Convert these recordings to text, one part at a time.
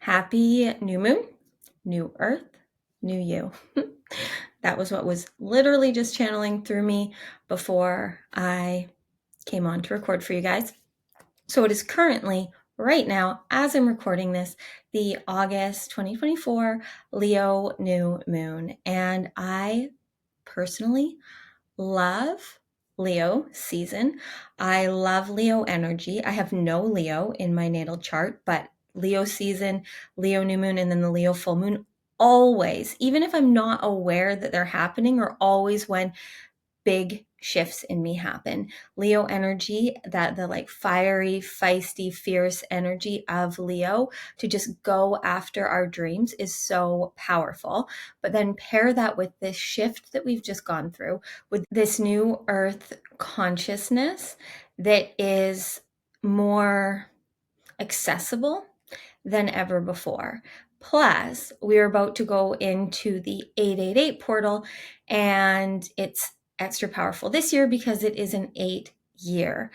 Happy new moon, new earth, new you. That was what was literally just channeling through me before I came on to record for you guys. So it is currently, right now, as I'm recording this, the August 2024 Leo new moon. And I personally love Leo season. I love Leo energy. I have no Leo in my natal chart, but Leo season, Leo new moon, and then the Leo full moon always, even if I'm not aware that they're happening, are always when big shifts in me happen. Leo energy, that the like fiery, feisty, fierce energy of Leo to just go after our dreams is so powerful. But then pair that with this shift that we've just gone through, with this new earth consciousness that is more accessible than ever before. Plus, we're about to go into the 888 portal, and it's extra powerful this year because it is an 8-year.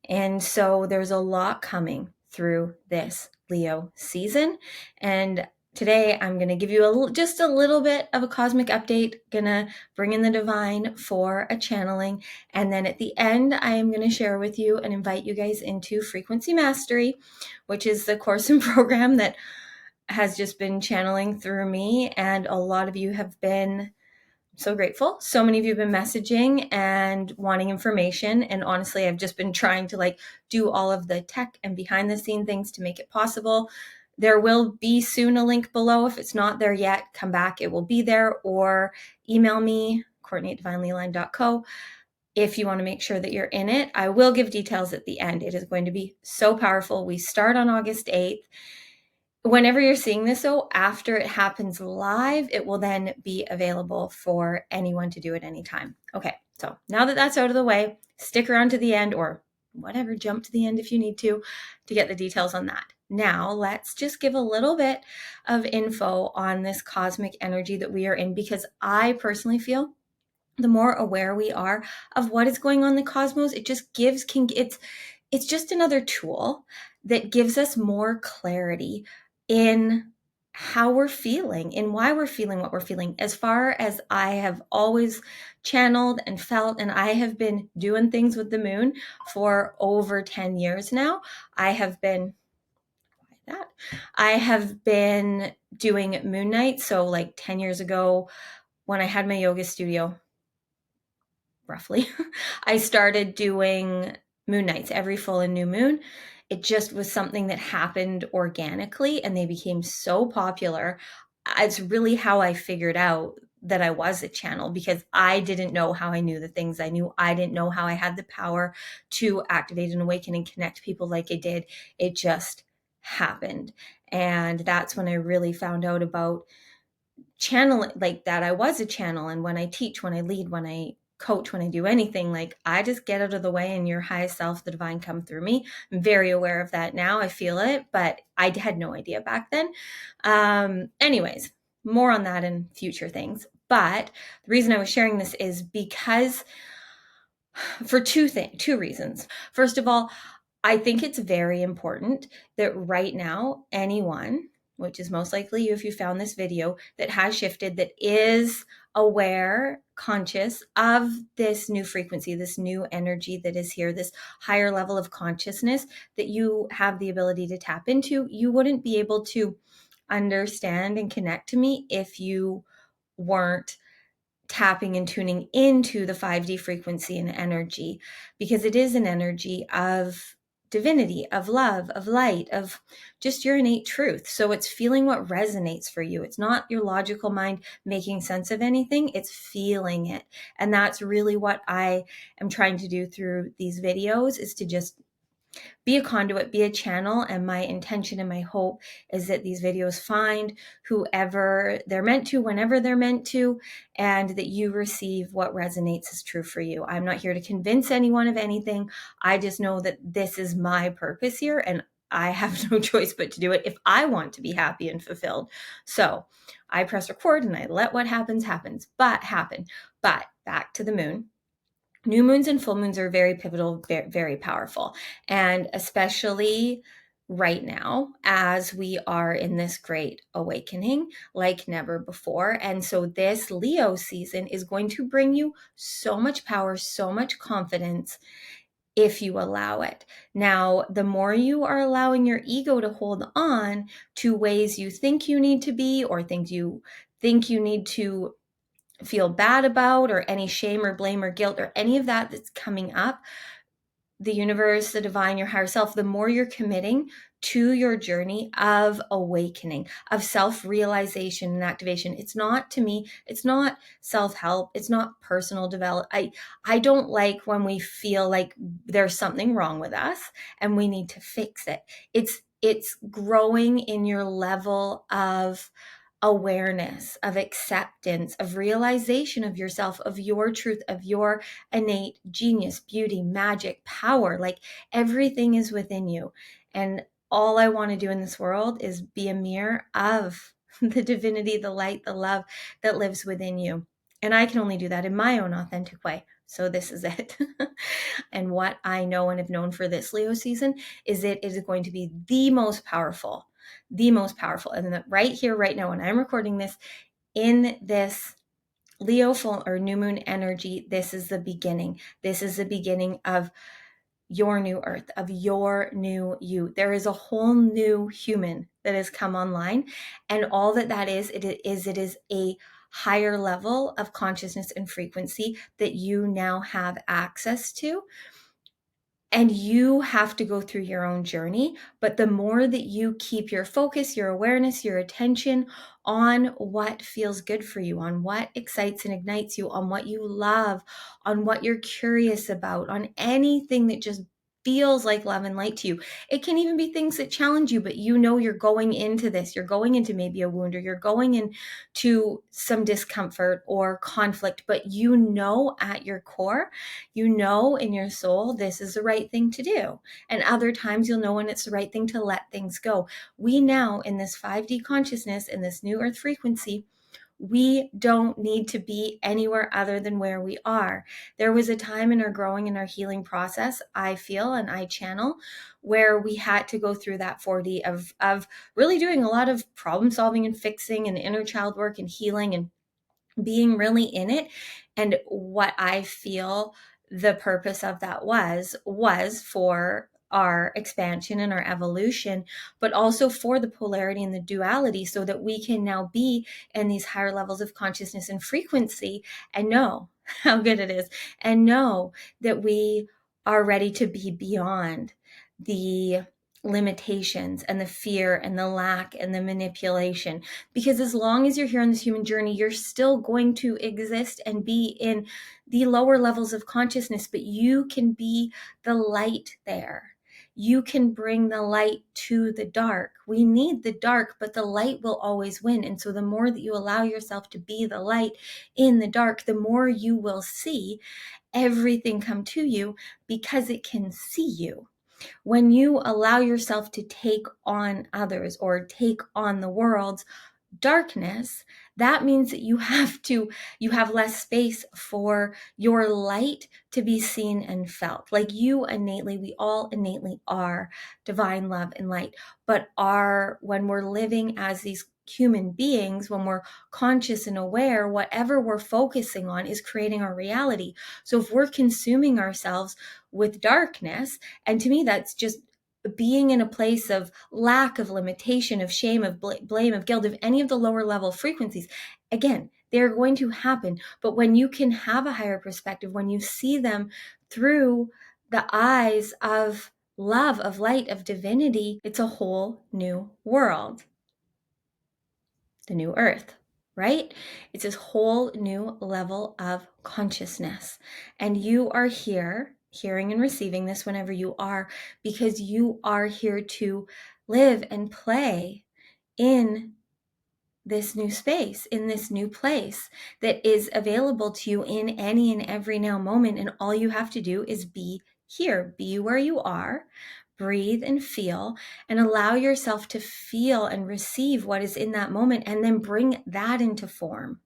And so there's a lot coming through this Leo season. And today I'm going to give you just a little bit of a cosmic update, gonna bring in the divine for a channeling. And then at the end, I am going to share with you and invite you guys into Frequency Mastery, which is the course and program that has just been channeling through me. And a lot of you have been so grateful. So many of you have been messaging and wanting information. And honestly, I've just been trying to do all of the tech and behind the scene things to make it possible. There will be soon a link below. If it's not there yet, come back. It will be there, or email me, Courtney@divinelyaligned.co. If you want to make sure that you're in it. I will give details at the end. It is going to be so powerful. We start on August 8th. Whenever you're seeing this, though, after it happens live, it will then be available for anyone to do at any time. Okay, so now that that's out of the way, stick around to the end, or whatever, jump to the end if you need to get the details on that. Now, let's just give a little bit of info on this cosmic energy that we are in, because I personally feel the more aware we are of what is going on in the cosmos, it just it's just another tool that gives us more clarity in how we're feeling, in why we're feeling what we're feeling. As far as I have always channeled and felt, and I have been doing things with the moon for over 10 years now. I have been doing moon nights. So like 10 years ago, when I had my yoga studio, roughly, I started doing moon nights every full and new moon. It just was something that happened organically, and they became so popular. It's really how I figured out that I was a channel, because I didn't know how I knew the things I knew. I didn't know how I had the power to activate and awaken and connect people like I did. It just happened. And that's when I really found out about channeling, like that I was a channel. And when I teach, when I lead, when I coach, when I do anything, like I just get out of the way and your highest self, the divine, come through me. I'm very aware of that now. I feel it, but I had no idea back then. Anyways, more on that in future things. But the reason I was sharing this is because for two reasons. First of all, I think it's very important that right now, anyone, which is most likely you if you found this video, that has shifted, that is aware, conscious of this new frequency, this new energy that is here, this higher level of consciousness that you have the ability to tap into. You wouldn't be able to understand and connect to me if you weren't tapping and tuning into the 5D frequency and energy, because it is an energy of divinity, of love, of light, of just your innate truth. So it's feeling what resonates for you. It's not your logical mind making sense of anything, it's feeling it. And that's really what I am trying to do through these videos, is to just be a conduit, be a channel. And my intention and my hope is that these videos find whoever they're meant to, whenever they're meant to, and that you receive what resonates as true for you. I'm not here to convince anyone of anything. I just know that this is my purpose here, and I have no choice but to do it if I want to be happy and fulfilled. So I press record and I let what happens happen. But back to the moon. New moons and full moons are very pivotal, very, very powerful. And especially right now as we are in this great awakening like never before. And so this Leo season is going to bring you so much power, so much confidence if you allow it. Now, the more you are allowing your ego to hold on to ways you think you need to be, or things you think you need to feel bad about, or any shame or blame or guilt or any of that that's coming up, the universe, the divine, your higher self, the more you're committing to your journey of awakening, of self-realization and activation. It's not, to me, it's not self-help. It's not personal development. I don't like when we feel like there's something wrong with us and we need to fix it. It's growing in your level of awareness, of acceptance, of realization of yourself, of your truth, of your innate genius, beauty, magic, power. Like everything is within you. And all I want to do in this world is be a mirror of the divinity, the light, the love that lives within you. And I can only do that in my own authentic way. So this is it. And what I know and have known for this Leo season is it is going to be the most powerful. And that right here, right now, when I'm recording this in this Leo full or new moon energy, this is the beginning. This is the beginning of your new earth, of your new you. There is a whole new human that has come online. And all that is, it is a higher level of consciousness and frequency that you now have access to. And you have to go through your own journey. But the more that you keep your focus, your awareness, your attention on what feels good for you, on what excites and ignites you, on what you love, on what you're curious about, on anything that just feels like love and light to you. It can even be things that challenge you, but you know you're going into this. You're going into maybe a wound, or you're going into some discomfort or conflict, but you know at your core, you know in your soul, this is the right thing to do. And other times you'll know when it's the right thing to let things go. We now, in this 5D consciousness, in this new earth frequency, we don't need to be anywhere other than where we are. There was a time in our growing and our healing process, I feel, and I channel, where we had to go through that 4D of really doing a lot of problem solving and fixing and inner child work and healing and being really in it. And what I feel the purpose of that was for our expansion and our evolution, but also for the polarity and the duality, so that we can now be in these higher levels of consciousness and frequency and know how good it is, and know that we are ready to be beyond the limitations and the fear and the lack and the manipulation. Because as long as you're here on this human journey, you're still going to exist and be in the lower levels of consciousness, but you can be the light there. You can bring the light to the dark. We need the dark, but the light will always win. And so the more that you allow yourself to be the light in the dark, the more you will see everything come to you, because it can see you. When you allow yourself to take on others or take on the world's darkness, that means that you have less space for your light to be seen and felt. Like we all innately are divine love and light, but when we're living as these human beings, when we're conscious and aware, whatever we're focusing on is creating our reality. So if we're consuming ourselves with darkness, and to me that's just being in a place of lack, of limitation, of shame, of blame, of guilt, of any of the lower level frequencies, again, they're going to happen. But when you can have a higher perspective, when you see them through the eyes of love, of light, of divinity, it's a whole new world. The new earth, right? It's this whole new level of consciousness. And you are here, hearing and receiving this whenever you are, because you are here to live and play in this new space, in this new place that is available to you in any and every now moment. And all you have to do is be here, be where you are, breathe and feel, and allow yourself to feel and receive what is in that moment, and then bring that into form.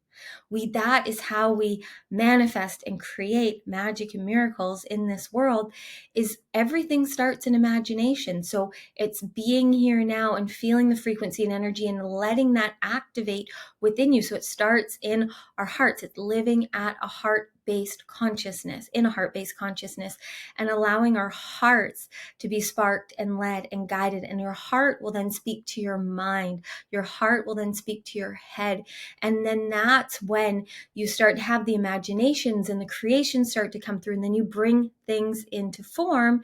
That is how we manifest and create magic and miracles in this world, is everything starts in imagination. So it's being here now and feeling the frequency and energy and letting that activate within you. So it starts in our hearts. It's living at a heart-based consciousness, in a heart-based consciousness, and allowing our hearts to be sparked and led and guided. And your heart will then speak to your mind. Your heart will then speak to your head. And then that's when you start to have the imaginations and the creations start to come through, and then you bring things into form,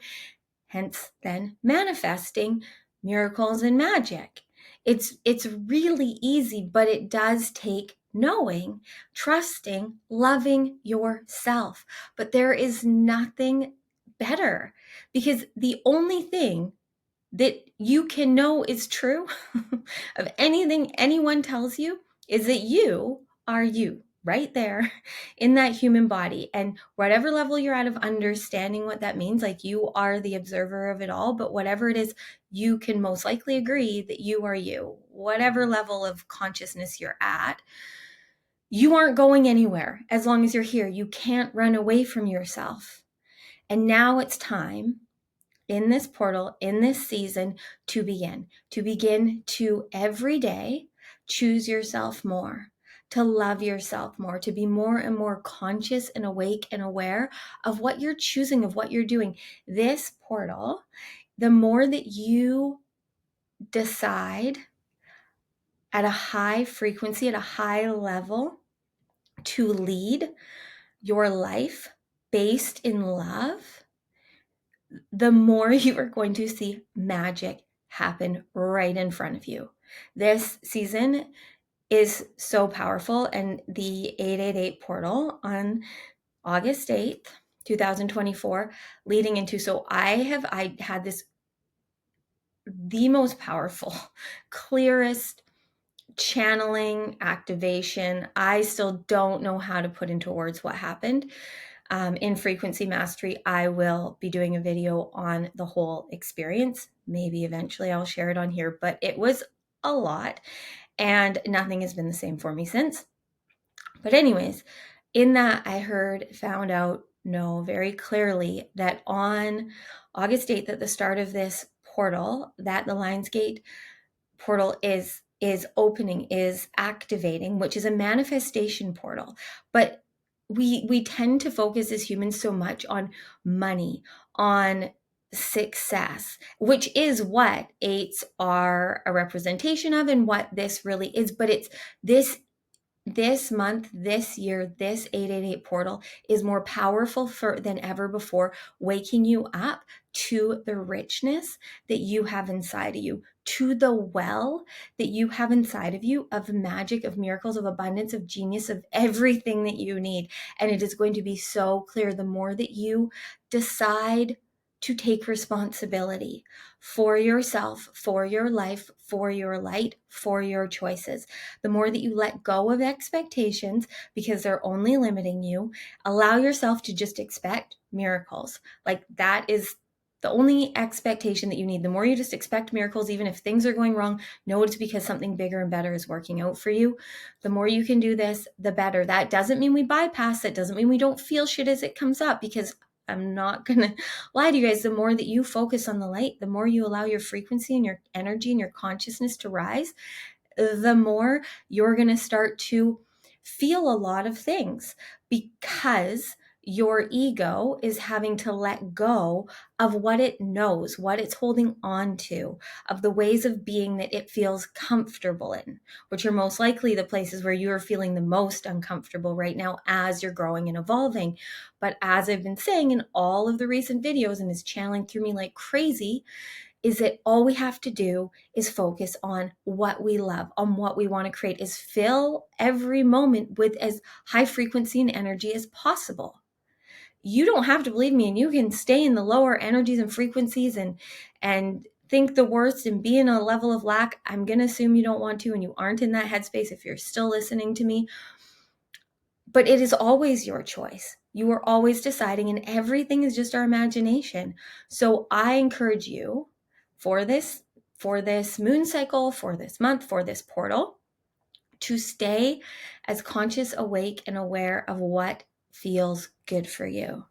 hence then manifesting miracles and magic. It's really easy, but it does take knowing, trusting, loving yourself. But there is nothing better, because the only thing that you can know is true of anything anyone tells you is that you are you right there in that human body. And whatever level you're at of understanding what that means, like you are the observer of it all, but whatever it is, you can most likely agree that you are you. Whatever level of consciousness you're at, you aren't going anywhere as long as you're here. You can't run away from yourself. And now it's time in this portal, in this season, to begin to every day choose yourself more, to love yourself more, to be more and more conscious and awake and aware of what you're choosing, of what you're doing. This portal, the more that you decide at a high frequency, at a high level, to lead your life based in love, the more you are going to see magic happen right in front of you. This season is so powerful, and the 888 portal on August 8th, 2024, leading into, so I had this, the most powerful, clearest channeling activation. I still don't know how to put into words what happened. In Frequency Mastery, I will be doing a video on the whole experience. Maybe eventually I'll share it on here, but it was a lot and nothing has been the same for me since. But anyways, in that I found out, know very clearly that on August 8th, at the start of this portal, that the Lionsgate portal is opening, is activating, which is a manifestation portal. But we tend to focus as humans so much on money, on success, which is what eights are a representation of and what this really is. But it's this month, this year, this 888 portal is more powerful than ever before, waking you up to the richness that you have inside of you, to the well that you have inside of you, of magic, of miracles, of abundance, of genius, of everything that you need. And it is going to be so clear the more that you decide to take responsibility for yourself, for your life, for your light, for your choices. The more that you let go of expectations because they're only limiting you, allow yourself to just expect miracles. Like that is the only expectation that you need. The more you just expect miracles, even if things are going wrong, know it's because something bigger and better is working out for you. The more you can do this, the better. That doesn't mean we bypass it. Doesn't mean we don't feel shit as it comes up, because I'm not going to lie to you guys. The more that you focus on the light, the more you allow your frequency and your energy and your consciousness to rise, the more you're going to start to feel a lot of things, because your ego is having to let go of what it knows, what it's holding on to, of the ways of being that it feels comfortable in, which are most likely the places where you are feeling the most uncomfortable right now as you're growing and evolving. But as I've been saying in all of the recent videos, and is channeling through me like crazy, is that all we have to do is focus on what we love, on what we want to create, is fill every moment with as high frequency and energy as possible. You don't have to believe me, and you can stay in the lower energies and frequencies and think the worst and be in a level of lack. I'm going to assume you don't want to, and you aren't in that headspace if you're still listening to me. But it is always your choice. You are always deciding, and everything is just our imagination. So I encourage you, for this moon cycle, for this month, for this portal, to stay as conscious, awake, and aware of what feels good for you.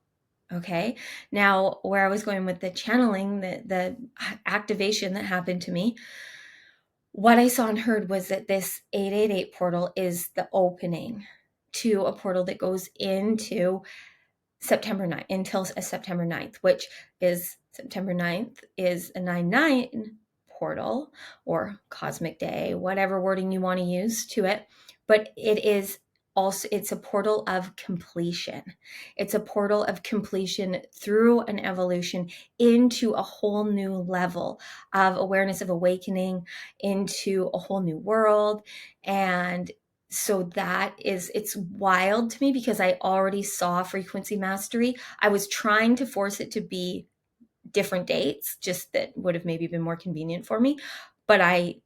Okay. Now, where I was going with the channeling, the activation that happened to me, what I saw and heard was that this 888 portal is the opening to a portal that goes into September 9th, until September 9th, which is September 9th is a 9/9 portal or cosmic day, whatever wording you want to use to it. But it is also, it's a portal of completion. It's a portal of completion through an evolution into a whole new level of awareness, of awakening into a whole new world. And so that is, it's wild to me because I already saw frequency mastery. I was trying to force it to be different dates, just that would have maybe been more convenient for me. But I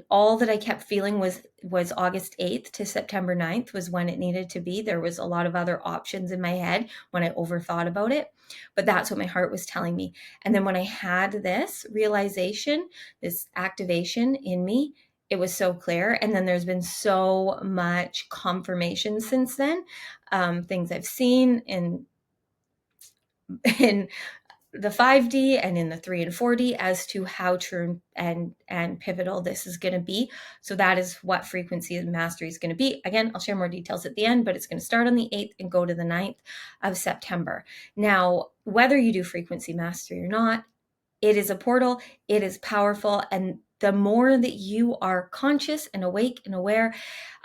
all that I kept feeling was August 8th to September 9th was when it needed to be. There was a lot of other options in my head when I overthought about it, but that's what my heart was telling me. And then when I had this realization, this activation in me, it was so clear. And then there's been so much confirmation since then, things I've seen in the 5D and in the 3 and 4D as to how true and pivotal this is going to be. So that is what frequency mastery is going to be. Again, I'll share more details at the end, but it's going to start on the 8th and go to the 9th of September. Now, whether you do frequency mastery or not, it is a portal, it is powerful, and the more that you are conscious and awake and aware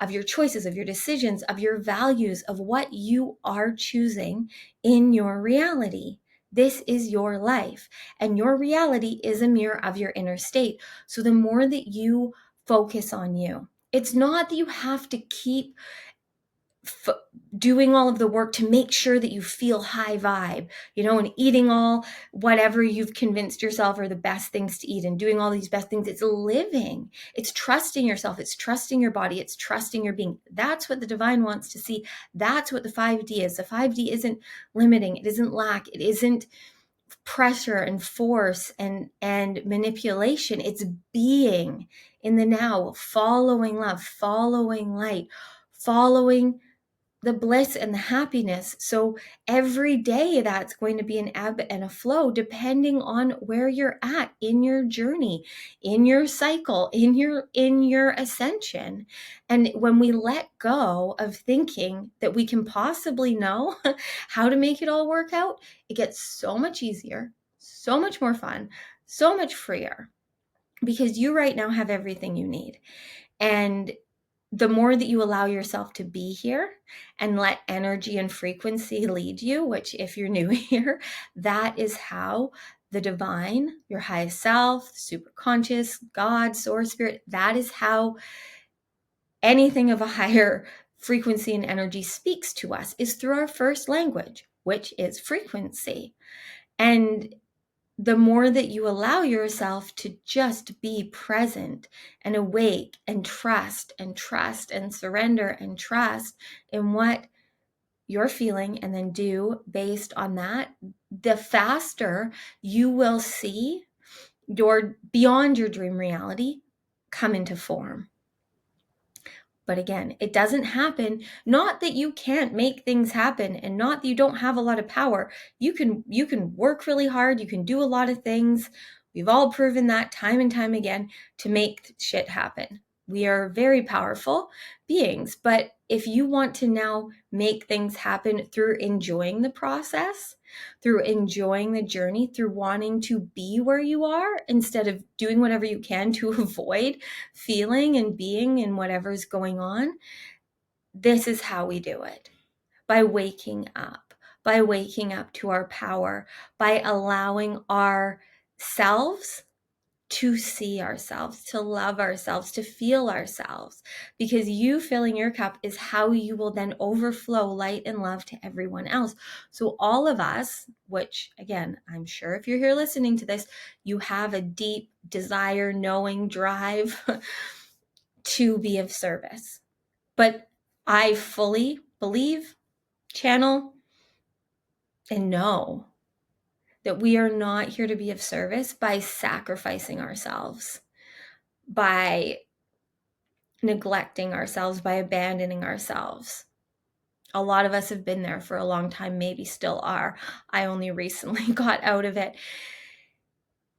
of your choices, of your decisions, of your values, of what you are choosing in your reality. This is your life, and your reality is a mirror of your inner state. So the more that you focus on you, it's not that you have to keep doing all of the work to make sure that you feel high vibe, and eating all whatever you've convinced yourself are the best things to eat and doing all these best things. It's living. It's trusting yourself. It's trusting your body. It's trusting your being. That's what the divine wants to see. That's what the 5D is. The 5D isn't limiting. It isn't lack. It isn't pressure and force and manipulation. It's being in the now, following love, following light, following the bliss and the happiness. So every day that's going to be an ebb and a flow depending on where you're at in your journey, in your cycle, in your ascension. And when we let go of thinking that we can possibly know how to make it all work out, it gets so much easier, so much more fun, so much freer, because you right now have everything you need. And the more that you allow yourself to be here and let energy and frequency lead you, which if you're new here, that is how the divine, your highest self, super conscious, God, source, spirit, that is how anything of a higher frequency and energy speaks to us, is through our first language, which is frequency. And the more that you allow yourself to just be present and awake and trust and surrender and trust in what you're feeling and then do based on that, the faster you will see your beyond your dream reality come into form. But again, it doesn't happen. Not that you can't make things happen and not that you don't have a lot of power. You can work really hard. You can do a lot of things. We've all proven that time and time again to make shit happen. We are very powerful beings. But if you want to now make things happen through enjoying the process, through enjoying the journey, through wanting to be where you are instead of doing whatever you can to avoid feeling and being in whatever's going on, this is how we do it. By waking up to our power, by allowing ourselves to see ourselves, to love ourselves, to feel ourselves, because you filling your cup is how you will then overflow light and love to everyone else. So all of us, which again, I'm sure if you're here listening to this, you have a deep desire, knowing, drive to be of service. But I fully believe, channel, and know that we are not here to be of service by sacrificing ourselves, by neglecting ourselves, by abandoning ourselves. A lot of us have been there for a long time, maybe still are. I only recently got out of it.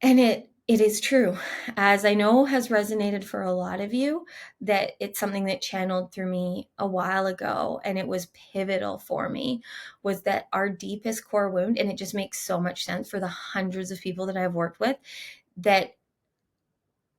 And it is true, as I know has resonated for a lot of you, that it's something that channeled through me a while ago, and it was pivotal for me, was that our deepest core wound, and it just makes so much sense for the hundreds of people that I've worked with, that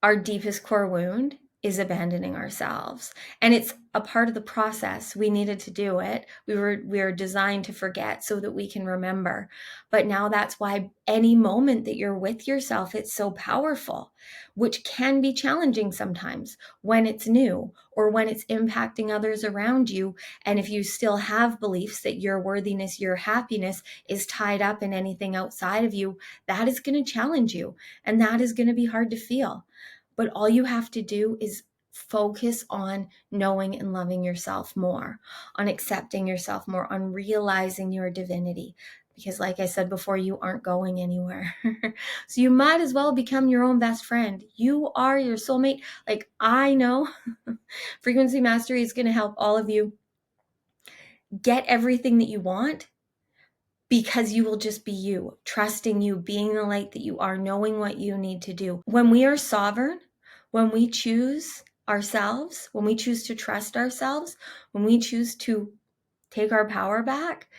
our deepest core wound is abandoning ourselves. And it's a part of the process. We needed to do it. We were designed to forget so that we can remember. But now that's why any moment that you're with yourself, it's so powerful, which can be challenging sometimes when it's new or when it's impacting others around you. And if you still have beliefs that your worthiness, your happiness is tied up in anything outside of you, that is going to challenge you. And that is going to be hard to feel. But all you have to do is focus on knowing and loving yourself more, on accepting yourself more, on realizing your divinity. Because like I said before, you aren't going anywhere. So you might as well become your own best friend. You are your soulmate. Like I know Frequency Mastery is going to help all of you get everything that you want, because you will just be you, trusting you, being the light that you are, knowing what you need to do. When we are sovereign, when we choose ourselves, when we choose to trust ourselves, when we choose to take our power back,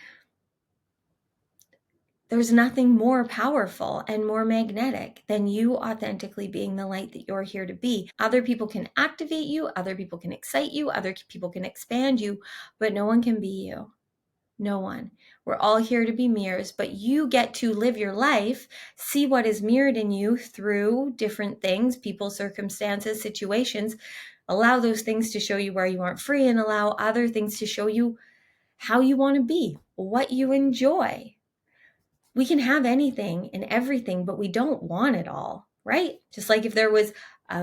there's nothing more powerful and more magnetic than you authentically being the light that you're here to be. Other people can activate you, other people can excite you, other people can expand you, but no one can be you. No one. We're all here to be mirrors, but you get to live your life, see what is mirrored in you through different things, people, circumstances, situations. Allow those things to show you where you aren't free, and allow other things to show you how you want to be, what you enjoy. We can have anything and everything, but we don't want it all, right? Just like if there was,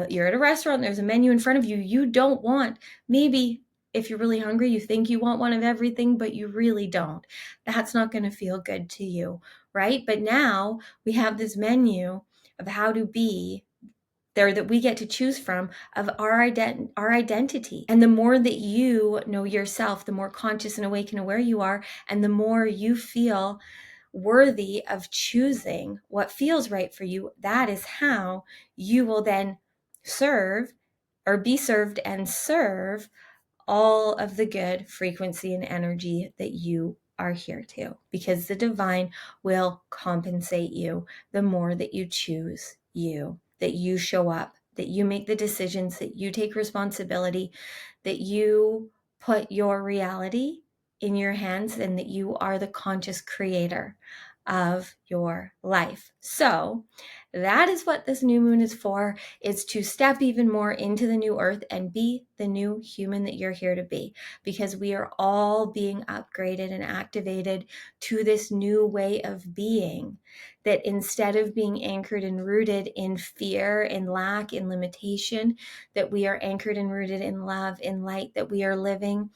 you're at a restaurant, there's a menu in front of you, you don't want, maybe if you're really hungry, you think you want one of everything, but you really don't. That's not going to feel good to you, right? But now we have this menu of how to be there that we get to choose from, of our identity. And the more that you know yourself, the more conscious and awake and aware you are, and the more you feel worthy of choosing what feels right for you, that is how you will then serve, or be served and serve, all of the good frequency and energy that you are here to, because the divine will compensate you the more that you choose you, that you show up, that you make the decisions, that you take responsibility, that you put your reality in your hands, and that you are the conscious creator of your life. So that is what this new moon is for, is to step even more into the new earth and be the new human that you're here to be, because we are all being upgraded and activated to this new way of being, that instead of being anchored and rooted in fear, in lack, in limitation, that we are anchored and rooted in love, in light, that we are living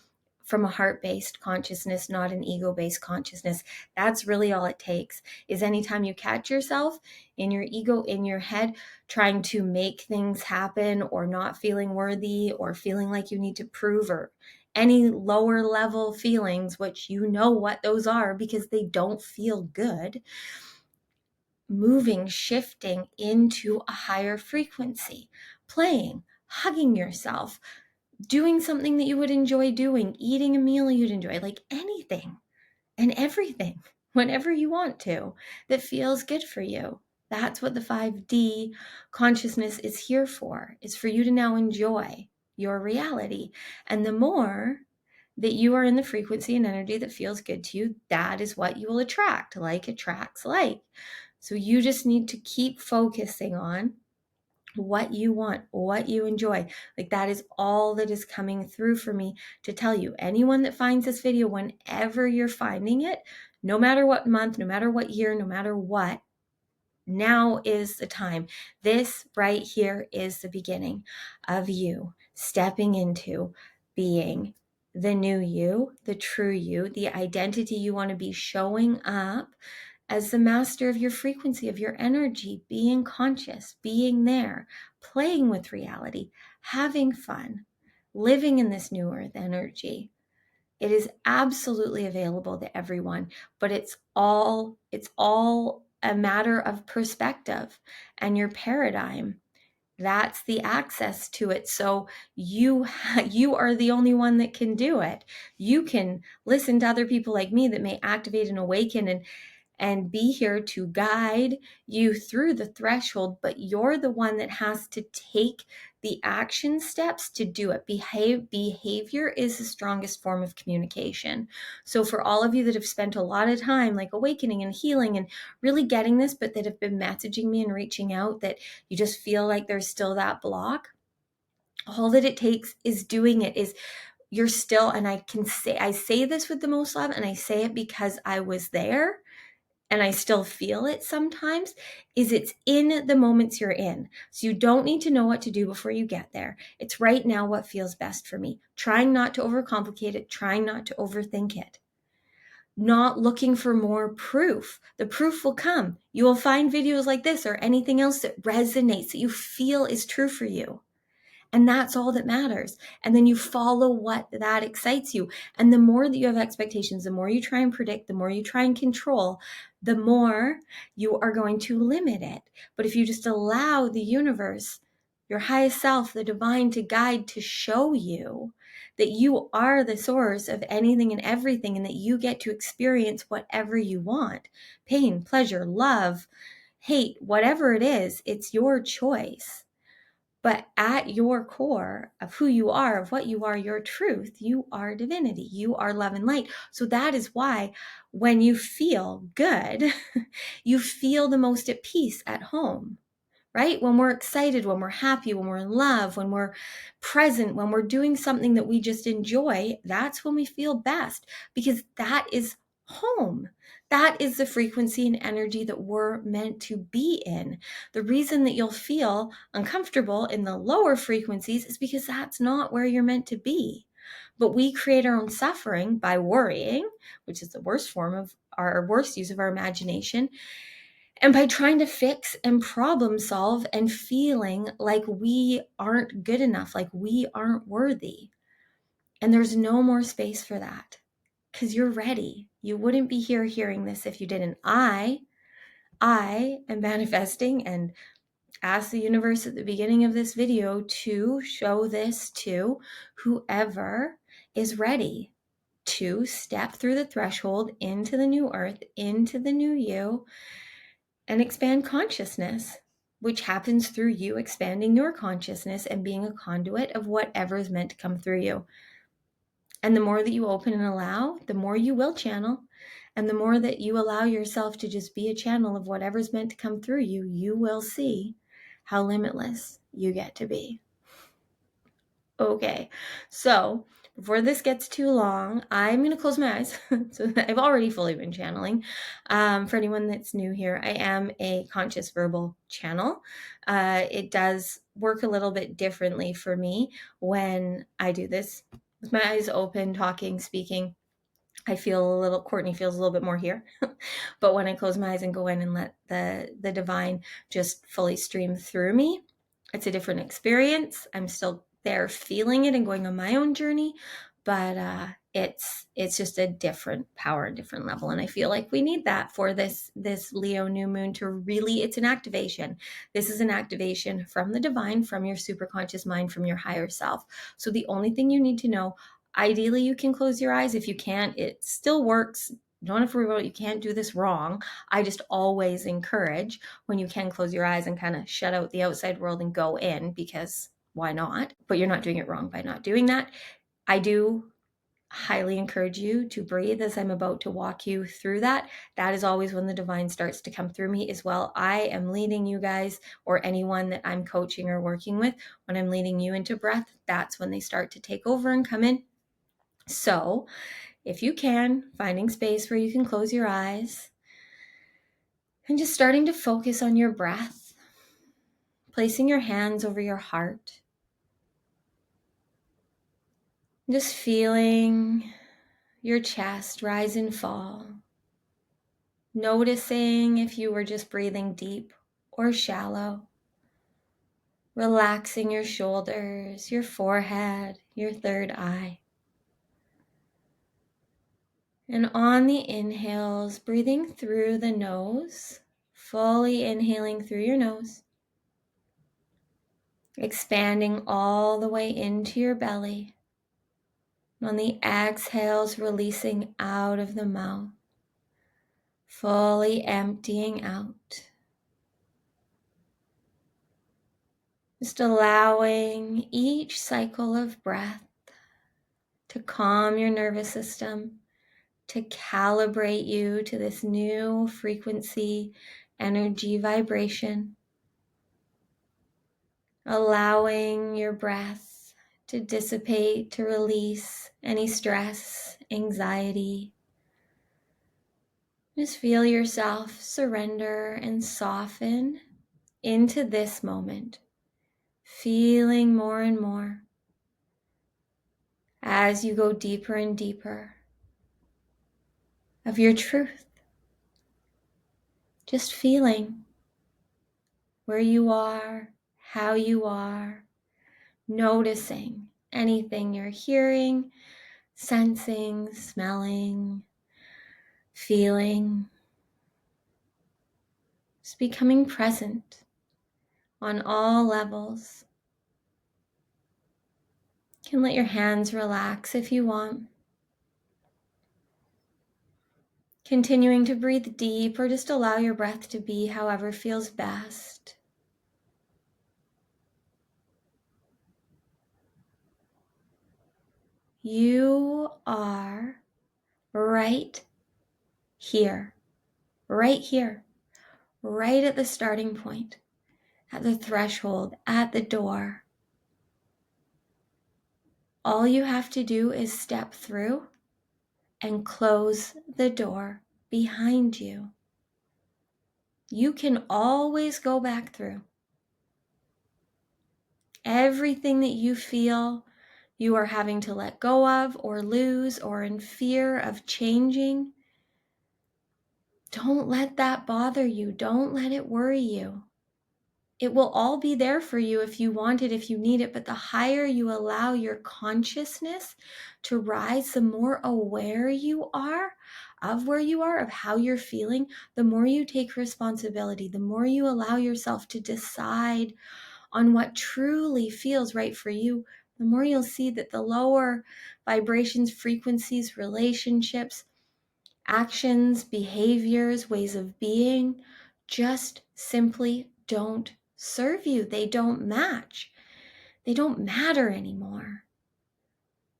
from a heart-based consciousness, not an ego-based consciousness. That's really all it takes, is anytime you catch yourself in your ego, in your head, trying to make things happen, or not feeling worthy, or feeling like you need to prove, or any lower level feelings, which you know what those are because they don't feel good, moving, shifting into a higher frequency, playing, hugging yourself, doing something that you would enjoy doing, eating a meal you'd enjoy, like anything and everything, whenever you want to, that feels good for you. That's what the 5D consciousness is here for, is for you to now enjoy your reality. And the more that you are in the frequency and energy that feels good to you, that is what you will attract. Like attracts like. So you just need to keep focusing on what you want, what you enjoy. Like that is all that is coming through for me to tell you. Anyone that finds this video, whenever you're finding it, no matter what month, no matter what year, no matter what, now is the time. This right here is the beginning of you stepping into being the new you, the true you, the identity you want to be, showing up as the master of your frequency, of your energy, being conscious, being there, playing with reality, having fun, living in this new earth energy, It is absolutely available to everyone, but it's all a matter of perspective and your paradigm. That's the access to it. So you are the only one that can do it. You can listen to other people like me that may activate and awaken and be here to guide you through the threshold, but you're the one that has to take the action steps to do it. Behavior is the strongest form of communication. So for all of you that have spent a lot of time like awakening and healing and really getting this, but that have been messaging me and reaching out that you just feel like there's still that block, all that it takes is doing it. Is you're still, and I say this with the most love, and I say it because I was there and I still feel it sometimes, is it's in the moments you're in. So you don't need to know what to do before you get there. It's right now what feels best for me. Trying not to overcomplicate it, trying not to overthink it. Not looking for more proof. The proof will come. You will find videos like this or anything else that resonates, that you feel is true for you. And that's all that matters. And then you follow what that excites you. And the more that you have expectations, the more you try and predict, the more you try and control, the more you are going to limit it. But if you just allow the universe, your highest self, the divine, to guide, to show you that you are the source of anything and everything, and that you get to experience whatever you want, pain, pleasure, love, hate, whatever it is, it's your choice. But at your core of who you are, of what you are, your truth, you are divinity. You are love and light. So that is why when you feel good, you feel the most at peace at home, right? When we're excited, when we're happy, when we're in love, when we're present, when we're doing something that we just enjoy, that's when we feel best, because that is home. That is the frequency and energy that we're meant to be in. The reason that you'll feel uncomfortable in the lower frequencies is because that's not where you're meant to be. But we create our own suffering by worrying, which is the worst form of our worst use of our imagination, and by trying to fix and problem solve and feeling like we aren't good enough, like we aren't worthy. And there's no more space for that, because you're ready. You wouldn't be here hearing this if you didn't. I am manifesting and asked the universe at the beginning of this video to show this to whoever is ready to step through the threshold into the new earth, into the new you, and expand consciousness, which happens through you expanding your consciousness and being a conduit of whatever is meant to come through you. And the more that you open and allow, the more you will channel. And the more that you allow yourself to just be a channel of whatever's meant to come through you, you will see how limitless you get to be. Okay, so before this gets too long, I'm going to close my eyes. So I've already fully been channeling. For anyone that's new here, I am a conscious verbal channel. It does work a little bit differently for me when I do this with my eyes open, talking, speaking. I feel Courtney feels a little bit more here. But when I close my eyes and go in and let the divine just fully stream through me, it's a different experience. I'm still there feeling it and going on my own journey, but it's just a different power, a different level. And I feel like we need that for this Leo new moon to really, it's an activation. This is an activation from the divine, from your superconscious mind, from your higher self. So the only thing you need to know, ideally you can close your eyes. If you can't, it still works. Don't have to worry about it. You can't do this wrong. I just always encourage when you can close your eyes and kind of shut out the outside world and go in, because why not? But you're not doing it wrong by not doing that. I do highly encourage you to breathe as I'm about to walk you through that. That is always when the divine starts to come through me as well. I am leading you guys, or anyone that I'm coaching or working with, when I'm leading you into breath, that's when they start to take over and come in. So if you can, finding space where you can close your eyes and just starting to focus on your breath, placing your hands over your heart, just feeling your chest rise and fall, noticing if you were just breathing deep or shallow, relaxing your shoulders, your forehead, your third eye. And on the inhales, breathing through the nose, fully inhaling through your nose, expanding all the way into your belly. And on the exhales, releasing out of the mouth, fully emptying out. Just allowing each cycle of breath to calm your nervous system, to calibrate you to this new frequency, energy, vibration. Allowing your breath to dissipate, to release any stress, anxiety. Just feel yourself surrender and soften into this moment, feeling more and more as you go deeper and deeper of your truth. Just feeling where you are, how you are, noticing anything you're hearing, sensing, smelling, feeling. Just becoming present on all levels. You can let your hands relax if you want. Continuing to breathe deep, or just allow your breath to be however feels best. You are right here, right here, right at the starting point, at the threshold, at the door. All you have to do is step through and close the door behind you. You can always go back through. Everything that you feel you are having to let go of or lose or in fear of changing, don't let that bother you. Don't let it worry you. It will all be there for you if you want it, if you need it, but the higher you allow your consciousness to rise, the more aware you are of where you are, of how you're feeling, the more you take responsibility, the more you allow yourself to decide on what truly feels right for you, the more you'll see that the lower vibrations, frequencies, relationships, actions, behaviors, ways of being just simply don't serve you. They don't match. They don't matter anymore.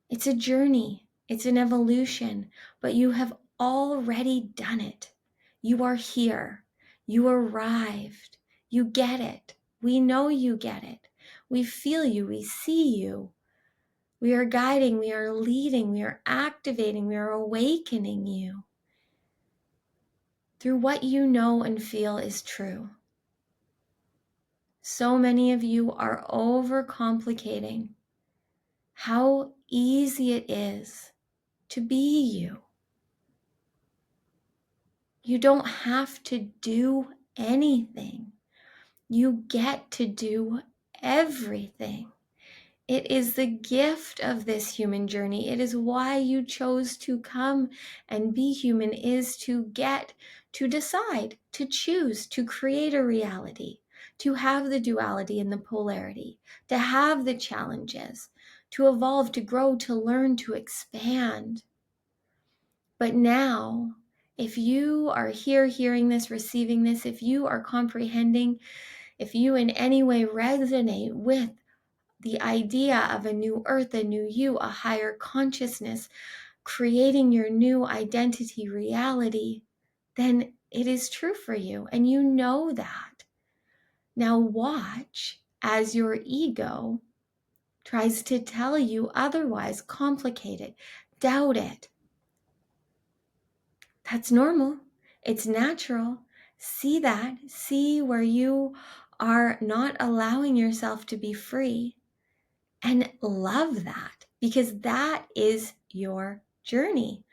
It's a journey. It's an evolution, but you have already done it. You are here. You arrived. You get it. We know you get it. We feel you. We see you. We are guiding. We are leading. We are activating. We are awakening you through what you know and feel is true. So many of you are overcomplicating how easy it is to be you. You don't have to do anything. You get to do everything. It is the gift of this human journey. It is why you chose to come and be human, is to get to decide, to choose, to create a reality, to have the duality and the polarity, to have the challenges, to evolve, to grow, to learn, to expand. But now, if you are here hearing this, receiving this, if you are comprehending, if you in any way resonate with the idea of a new earth, a new you, a higher consciousness, creating your new identity reality, then it is true for you. And you know that. Now watch as your ego tries to tell you otherwise, complicate it, doubt it. That's normal. It's natural. See that. See where you are not allowing yourself to be free. And love that, because that is your journey.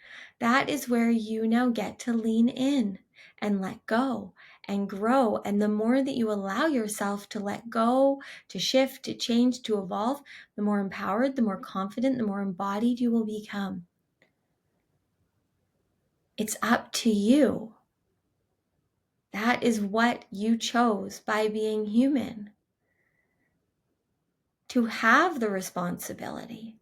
That is where you now get to lean in and let go and grow. And the more that you allow yourself to let go, to shift, to change, to evolve, the more empowered, the more confident, the more embodied you will become. It's up to you. That is what you chose by being human. To have the responsibility,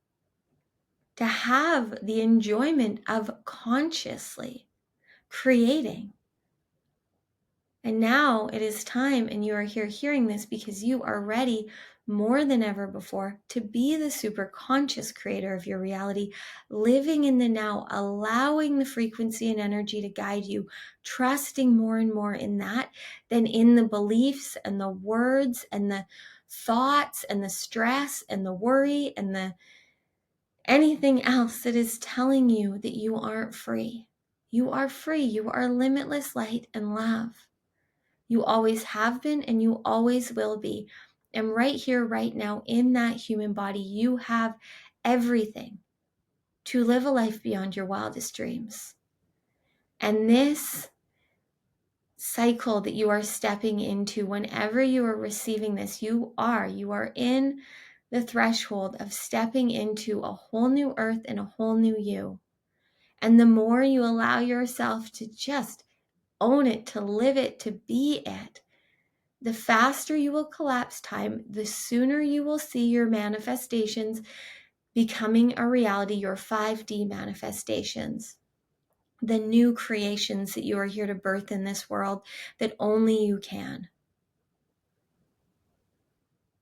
to have the enjoyment of consciously creating. And now it is time, and you are here hearing this because you are ready more than ever before to be the super conscious creator of your reality, living in the now, allowing the frequency and energy to guide you, trusting more and more in that than in the beliefs and the words and the thoughts and the stress and the worry and the anything else that is telling you that you aren't free. You are free. You are limitless light and love. You always have been and you always will be. And right here, right now, in that human body, you have everything to live a life beyond your wildest dreams. And this cycle that you are stepping into, whenever you are receiving this, you are in the threshold of stepping into a whole new earth and a whole new you. And the more you allow yourself to just own it, to live it, to be it, the faster you will collapse time, the sooner you will see your manifestations becoming a reality, your 5D manifestations, the new creations that you are here to birth in this world that only you can.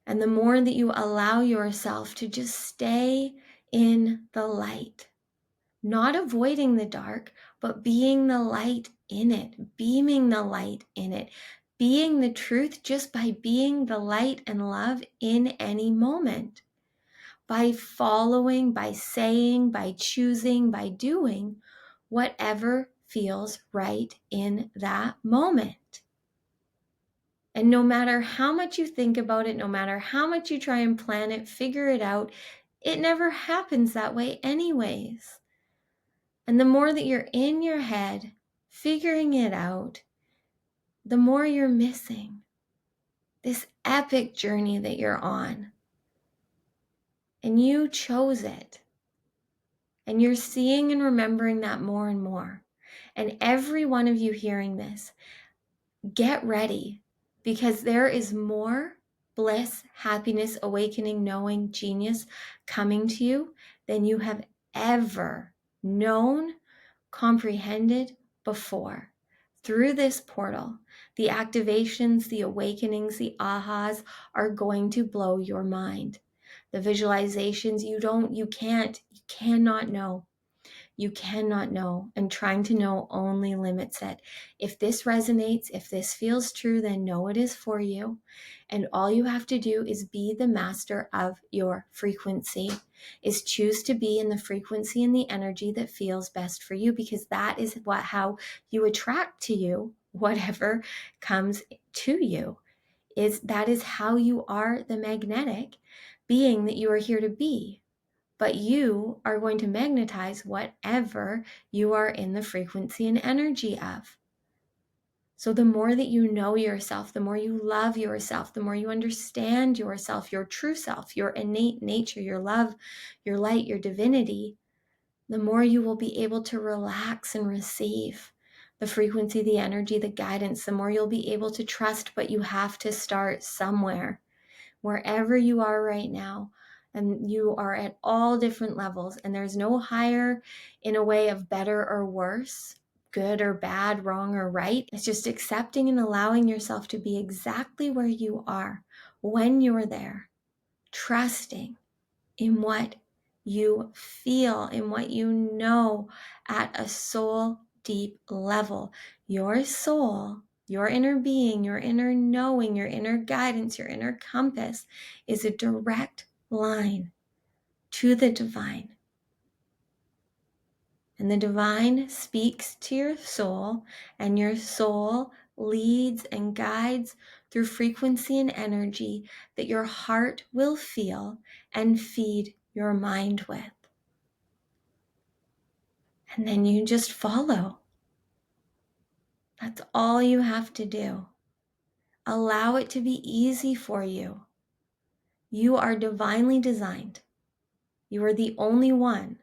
And the more that you allow yourself to just stay in the light, not avoiding the dark, but being the light in it, beaming the light in it, being the truth just by being the light and love in any moment, by following, by saying, by choosing, by doing whatever feels right in that moment. And no matter how much you think about it, no matter how much you try and plan it, figure it out, it never happens that way anyways. And the more that you're in your head, figuring it out, the more you're missing this epic journey that you're on. And you chose it. And you're seeing and remembering that more and more. And every one of you hearing this, get ready, because there is more bliss, happiness, awakening, knowing, genius coming to you than you have ever known, comprehended before. Through this portal, the activations, the awakenings, the ahas are going to blow your mind. The visualizations, you cannot know. You cannot know, and trying to know only limits it. If this resonates, if this feels true, then know it is for you. And all you have to do is be the master of your frequency, is choose to be in the frequency and the energy that feels best for you, because that is how you attract to you whatever comes to you. That is how you are the magnetic being that you are here to be. But you are going to magnetize whatever you are in the frequency and energy of. So the more that you know yourself, the more you love yourself, the more you understand yourself, your true self, your innate nature, your love, your light, your divinity, the more you will be able to relax and receive the frequency, the energy, the guidance, the more you'll be able to trust. But you have to start somewhere. Wherever you are right now, and you are at all different levels, and there's no higher in a way of better or worse, good or bad, wrong or right. It's just accepting and allowing yourself to be exactly where you are when you're there, trusting in what you feel, in what you know at a soul deep level. Your soul, your inner being, your inner knowing, your inner guidance, your inner compass is a direct line to the divine. And the divine speaks to your soul, and your soul leads and guides through frequency and energy that your heart will feel and feed your mind with. And then you just follow. That's all you have to do. Allow it to be easy for you. You are divinely designed. You are the only one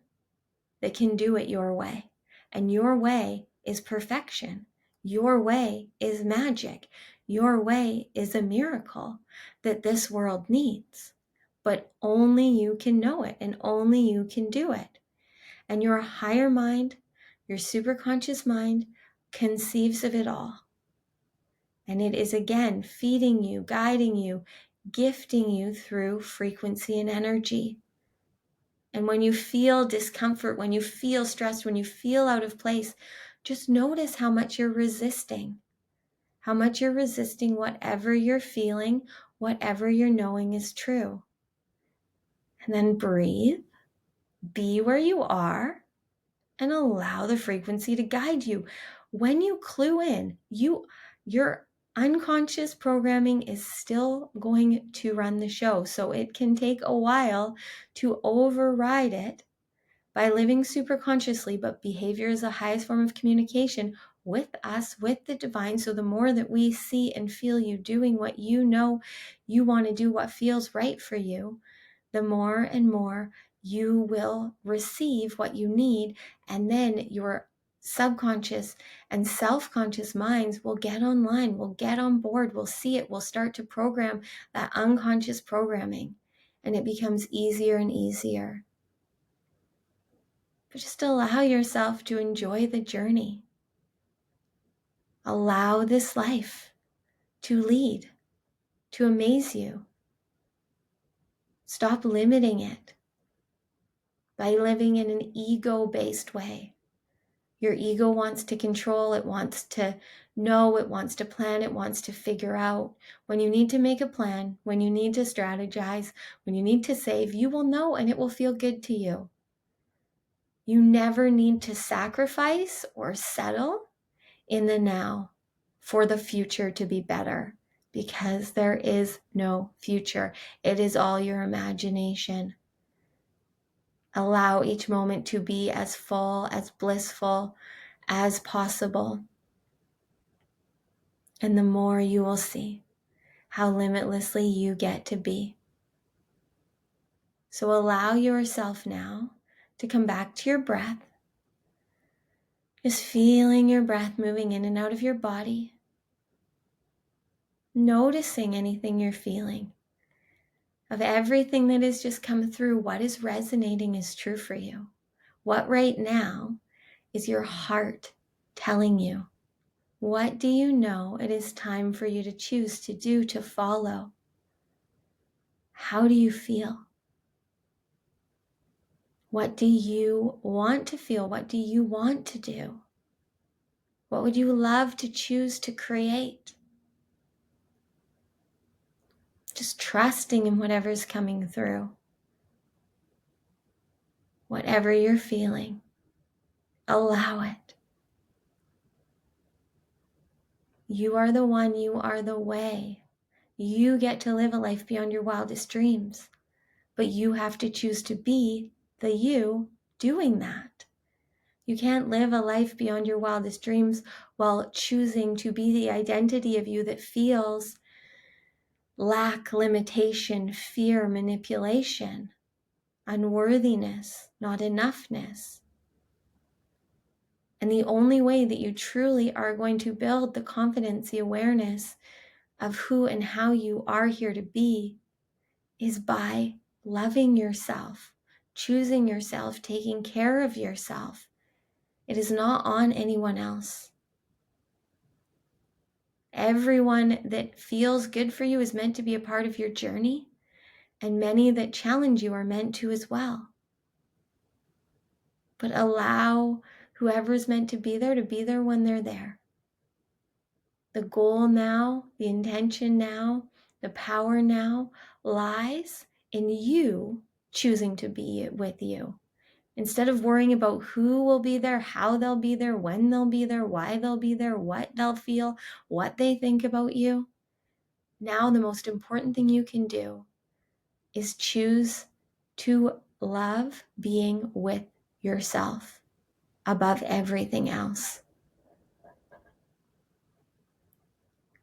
that can do it your way. And your way is perfection. Your way is magic. Your way is a miracle that this world needs. But only you can know it, and only you can do it. And your higher mind, your superconscious mind, conceives of it all. And it is again feeding you, guiding you, gifting you through frequency and energy. And when you feel discomfort, when you feel stressed, when you feel out of place, just notice how much you're resisting. How much you're resisting whatever you're feeling, whatever you're knowing is true. And then breathe, be where you are, and allow the frequency to guide you. When you clue in, your unconscious programming is still going to run the show. So it can take a while to override it by living super consciously, but behavior is the highest form of communication with us, with the divine. So the more that we see and feel you doing what you know you want to do, what feels right for you, the more and more you will receive what you need. And then your subconscious and self-conscious minds will get online, will get on board, will see it, will start to program that unconscious programming. And it becomes easier and easier. But just allow yourself to enjoy the journey. Allow this life to lead, to amaze you. Stop limiting it by living in an ego-based way. Your ego wants to control, it wants to know, it wants to plan, it wants to figure out. When you need to make a plan, when you need to strategize, when you need to save, you will know and it will feel good to you. You never need to sacrifice or settle in the now for the future to be better, because there is no future. It is all your imagination. Allow each moment to be as full, as blissful as possible. And the more you will see how limitlessly you get to be. So allow yourself now to come back to your breath. Just feeling your breath moving in and out of your body. Noticing anything you're feeling. Of everything that has just come through, what is resonating is true for you. What right now is your heart telling you? What do you know it is time for you to choose to do, to follow? How do you feel? What do you want to feel? What do you want to do? What would you love to choose to create? Just trusting in whatever's coming through. Whatever you're feeling, allow it. You are the one, you are the way. You get to live a life beyond your wildest dreams, but you have to choose to be the you doing that. You can't live a life beyond your wildest dreams while choosing to be the identity of you that feels lack, limitation, fear, manipulation, unworthiness, not enoughness. And the only way that you truly are going to build the confidence, the awareness of who and how you are here to be is by loving yourself, choosing yourself, taking care of yourself. It is not on anyone else. Everyone that feels good for you is meant to be a part of your journey, and many that challenge you are meant to as well. But allow whoever's meant to be there when they're there. The goal now, the intention now, the power now lies in you choosing to be with you. Instead of worrying about who will be there, how they'll be there, when they'll be there, why they'll be there, what they'll feel, what they think about you. Now the most important thing you can do is choose to love being with yourself above everything else.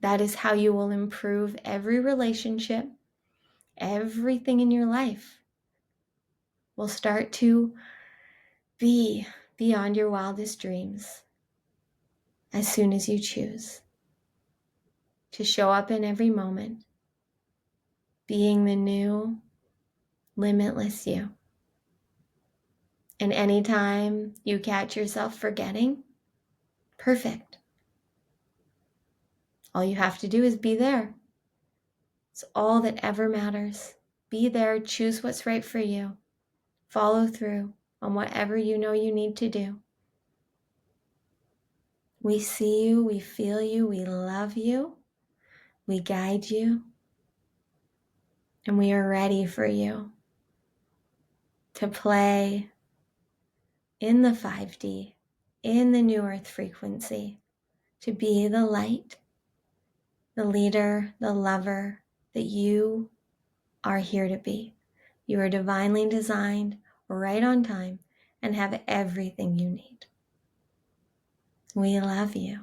That is how you will improve every relationship, everything in your life will start to be beyond your wildest dreams as soon as you choose to show up in every moment, being the new, limitless you. And anytime you catch yourself forgetting, perfect. All you have to do is be there. It's all that ever matters. Be there, choose what's right for you. Follow through on whatever you know you need to do. We see you, we feel you, we love you, we guide you, and we are ready for you to play in the 5D, in the new earth frequency, to be the light, the leader, the lover that you are here to be. You are divinely designed, right on time, and have everything you need. We love you.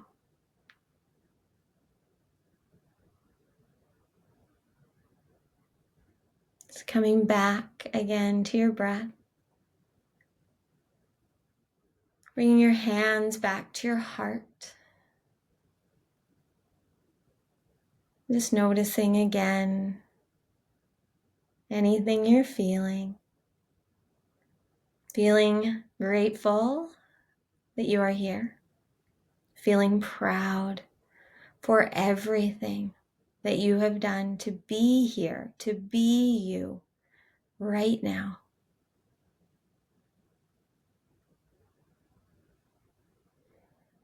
Just coming back again to your breath. Bringing your hands back to your heart. Just noticing again anything you're feeling. Feeling grateful that you are here. Feeling proud for everything that you have done to be here, to be you right now.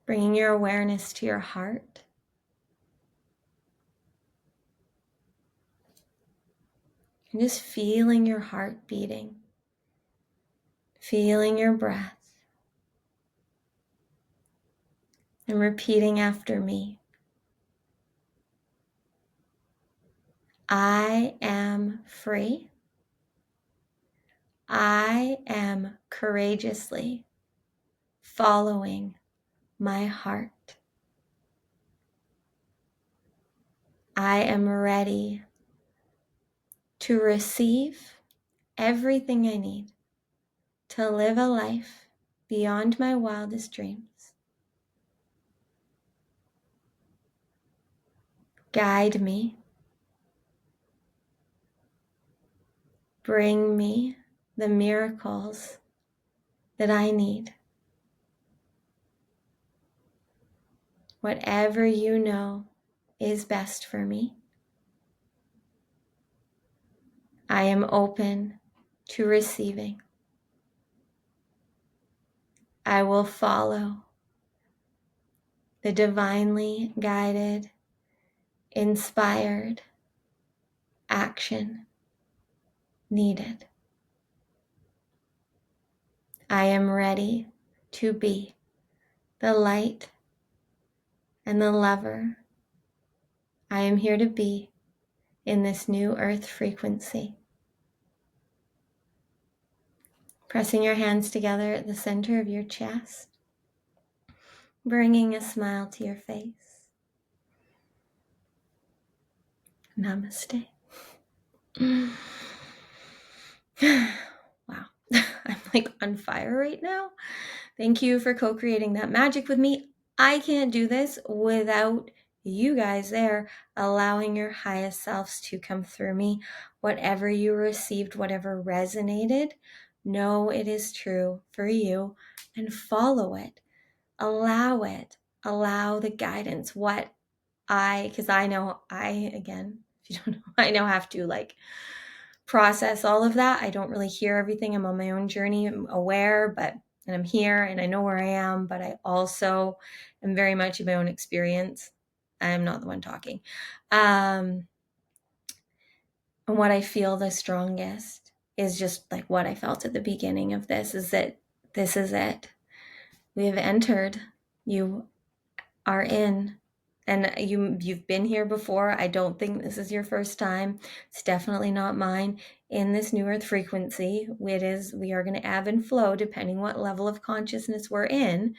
Bringing your awareness to your heart. And just feeling your heart beating. Feeling your breath. And repeating after me. I am free. I am courageously following my heart. I am ready to receive everything I need to live a life beyond my wildest dreams. Guide me. Bring me the miracles that I need. Whatever you know is best for me. I am open to receiving. I will follow the divinely guided, inspired action needed. I am ready to be the light and the lover I am here to be in this new earth frequency. Pressing your hands together at the center of your chest, bringing a smile to your face. Namaste. Wow, I'm like on fire right now. Thank you for co-creating that magic with me. I can't do this without you guys there allowing your highest selves to come through me. Whatever you received, whatever resonated, know it is true for you and follow it. Allow it. Allow the guidance. Because I know again, if you don't know, I now have to process all of that. I don't really hear everything. I'm on my own journey. I'm aware, and I'm here and I know where I am, but I also am very much in my own experience. I'm not the one talking. And what I feel the strongest is just like what I felt at the beginning of this, is that this is it. We have entered. You are in. And you've been here before. I don't think this is your first time. It's definitely not mine. In this new earth frequency, we are going to ebb and flow depending what level of consciousness we're in.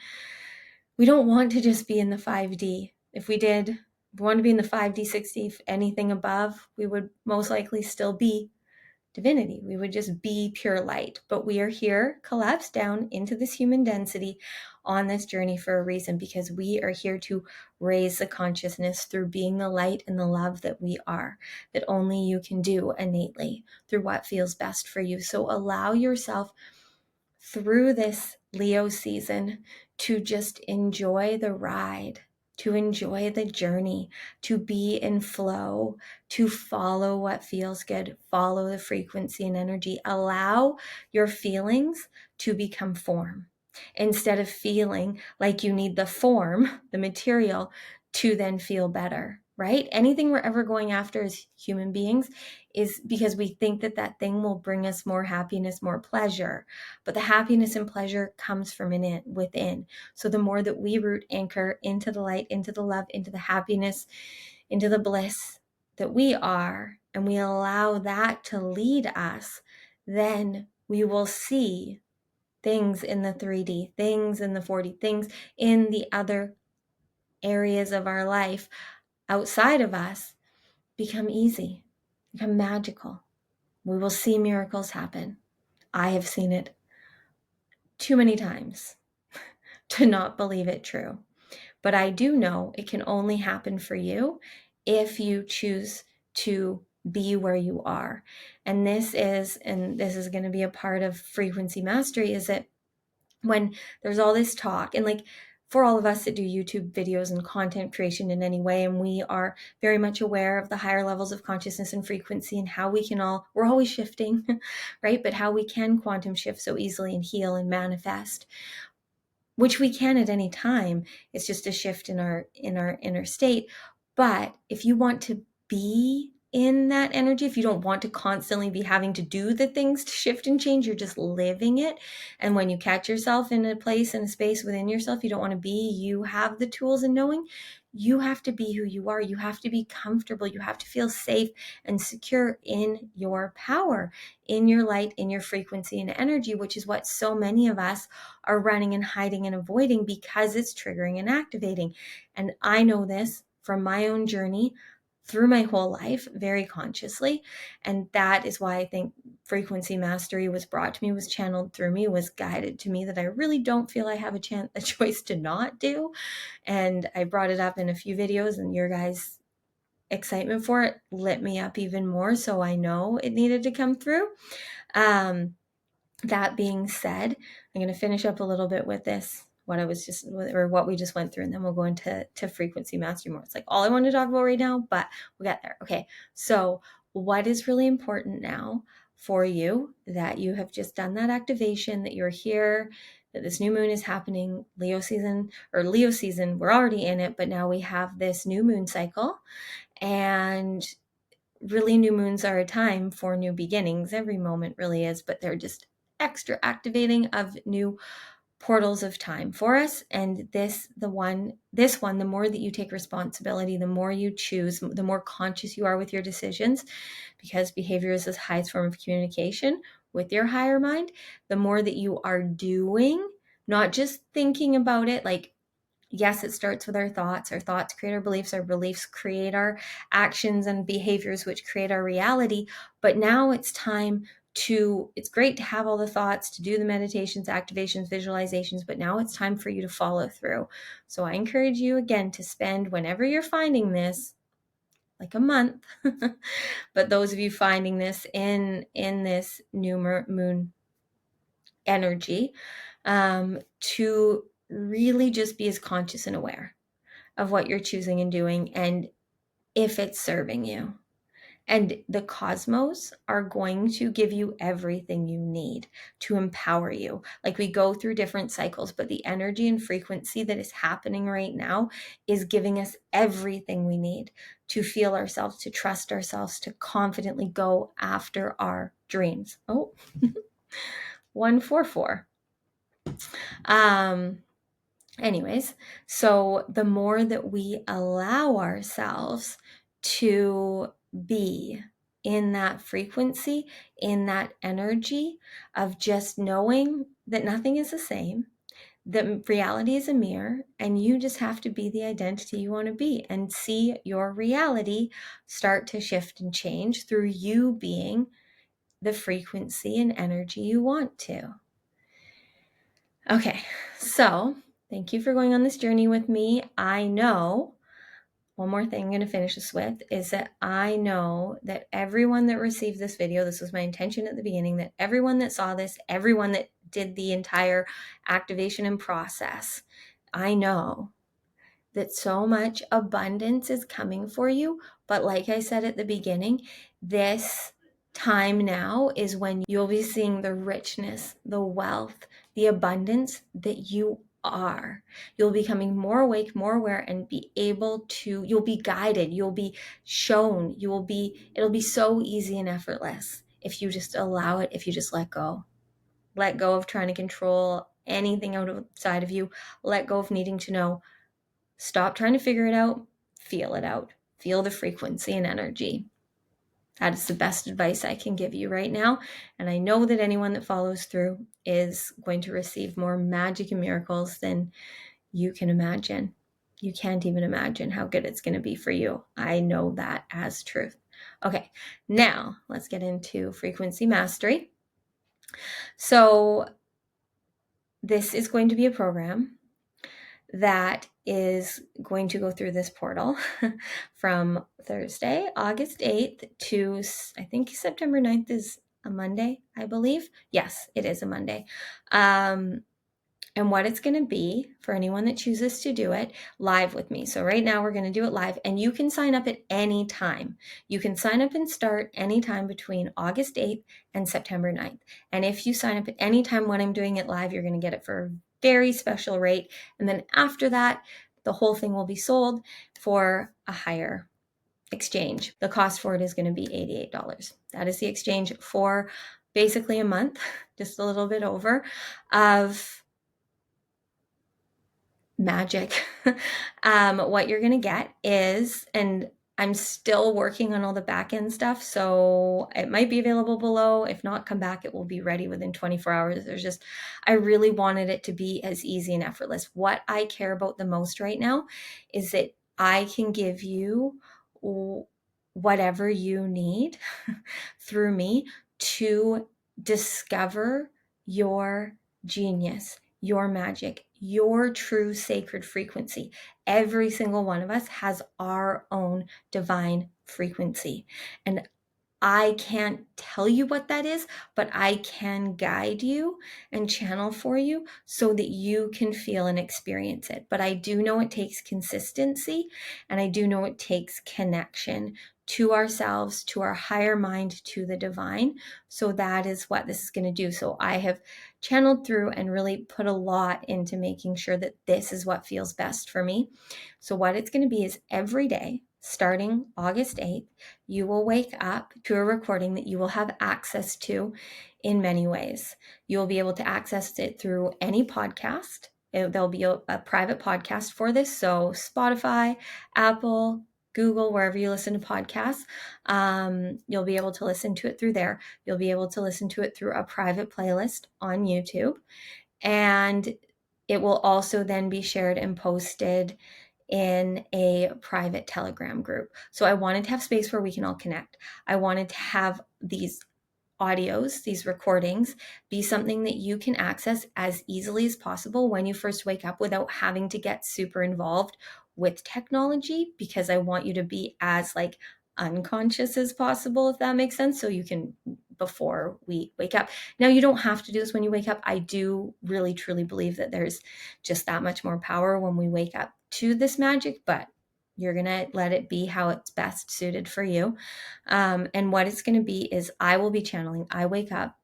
We don't want to just be in the 5D. If we want to be in the 5D, 6D, anything above, we would most likely still be divinity. We would just be pure light. But we are here collapsed down into this human density on this journey for a reason, because we are here to raise the consciousness through being the light and the love that we are, that only you can do innately through what feels best for you. So allow yourself through this Leo season to just enjoy the ride, to enjoy the journey, to be in flow, to follow what feels good, follow the frequency and energy. Allow your feelings to become form instead of feeling like you need the form, the material, to then feel better, right? Anything we're ever going after as human beings is because we think that that thing will bring us more happiness, more pleasure. But the happiness and pleasure comes from within. So the more that we root anchor into the light, into the love, into the happiness, into the bliss that we are, and we allow that to lead us, then we will see things in the 3D, things in the 4D, things in the other areas of our life outside of us become easy, become magical. We will see miracles happen. I have seen it too many times to not believe it true. But I do know it can only happen for you if you choose to be where you are. And this is going to be a part of frequency mastery, is that when there's all this talk, and like for all of us that do YouTube videos and content creation in any way, and we are very much aware of the higher levels of consciousness and frequency and how we can we're always shifting, right? But how we can quantum shift so easily and heal and manifest, which we can at any time. It's just a shift in our inner state. But if you want to be in that energy, if you don't want to constantly be having to do the things to shift and change, you're just living it. And when you catch yourself in a place, in a space within yourself you don't want to be, you have the tools and knowing. You have to be who you are. You have to be comfortable. You have to feel safe and secure in your power, in your light, in your frequency and energy, which is what so many of us are running and hiding and avoiding because it's triggering and activating. And I know this from my own journey through my whole life very consciously. And that is why I think frequency mastery was brought to me, was channeled through me, was guided to me, that I really don't feel I have a choice to not do. And I brought it up in a few videos, and your guys' excitement for it lit me up even more. So I know it needed to come through. That being said, I'm going to finish up a little bit with this, what we just went through, and then we'll go into frequency mastery more. It's like all I want to talk about right now, but we'll get there. Okay. So what is really important now for you, that you have just done that activation, that you're here, that this new moon is happening, Leo season, we're already in it, but now we have this new moon cycle. And really, new moons are a time for new beginnings. Every moment really is, but they're just extra activating of new portals of time for us. And this one, the more that you take responsibility, the more you choose, the more conscious you are with your decisions, because behavior is the highest form of communication with your higher mind. The more that you are doing, not just thinking about it, like, yes, it starts with our thoughts. Our thoughts create our beliefs create our actions and behaviors, which create our reality. But now it's time it's great to have all the thoughts, to do the meditations, activations, visualizations, but now it's time for you to follow through. So I encourage you again to spend, whenever you're finding this, like a month, but those of you finding this in this new moon energy, to really just be as conscious and aware of what you're choosing and doing, and if it's serving you. And the cosmos are going to give you everything you need to empower you. Like, we go through different cycles, but the energy and frequency that is happening right now is giving us everything we need to feel ourselves, to trust ourselves, to confidently go after our dreams. Oh, 144. Anyways, so the more that we allow ourselves to be in that frequency, in that energy of just knowing that nothing is the same, that reality is a mirror, and you just have to be the identity you want to be, and see your reality start to shift and change through you being the frequency and energy you want to. Okay, so thank you for going on this journey with me. I know, one more thing I'm going to finish this with is that I know that everyone that received this video, this was my intention at the beginning, that everyone that saw this, everyone that did the entire activation and process, I know that so much abundance is coming for you. But like I said at the beginning, this time now is when you'll be seeing the richness, the wealth, the abundance that you are. You'll be becoming more awake, more aware, and be able to, you'll be guided, you'll be shown, it'll be so easy and effortless if you just allow it, if you just let go. Let go of trying to control anything outside of you. Let go of needing to know. Stop trying to figure it out. Feel it out. Feel the frequency and energy. That is the best advice I can give you right now. And I know that anyone that follows through is going to receive more magic and miracles than you can imagine. You can't even imagine how good it's going to be for you. I know that as truth. Okay, now let's get into frequency mastery. So this is going to be a program that is going to go through this portal from Thursday, August 8th to, I think September 9th is a Monday, I believe. Yes, it is a Monday. And what it's going to be for anyone that chooses to do it live with me. So right now we're going to do it live, and you can sign up at any time. You can sign up and start anytime between August 8th and September 9th. And if you sign up at any time when I'm doing it live, you're going to get it for a very special rate. And then after that, the whole thing will be sold for a higher exchange. The cost for it is going to be $88. That is the exchange for basically a month, just a little bit over, of magic. What you're going to get is, and I'm still working on all the back end stuff, so it might be available below. If not, come back. It will be ready within 24 hours. I really wanted it to be as easy and effortless. What I care about the most right now is that I can give you whatever you need through me to discover your genius, your magic, your true sacred frequency. Every single one of us has our own divine frequency. And I can't tell you what that is, but I can guide you and channel for you so that you can feel and experience it. But I do know it takes consistency, and I do know it takes connection to ourselves, to our higher mind, to the divine. So that is what this is going to do. So I have channeled through and really put a lot into making sure that this is what feels best for me. So what it's going to be is every day, starting August 8th, you will wake up to a recording that you will have access to in many ways. You will be able to access it through any podcast. There'll be a private podcast for this. So Spotify, Apple, Google, wherever you listen to podcasts, you'll be able to listen to it through there. You'll be able to listen to it through a private playlist on YouTube. And it will also then be shared and posted in a private Telegram group. So I wanted to have space where we can all connect. I wanted to have these audios, these recordings, be something that you can access as easily as possible when you first wake up without having to get super involved with technology, because I want you to be as unconscious as possible, if that makes sense. So you can, before we wake up. Now, you don't have to do this when you wake up. I do really, truly believe that there's just that much more power when we wake up to this magic, but you're going to let it be how it's best suited for you. And what it's going to be is I will be channeling. I wake up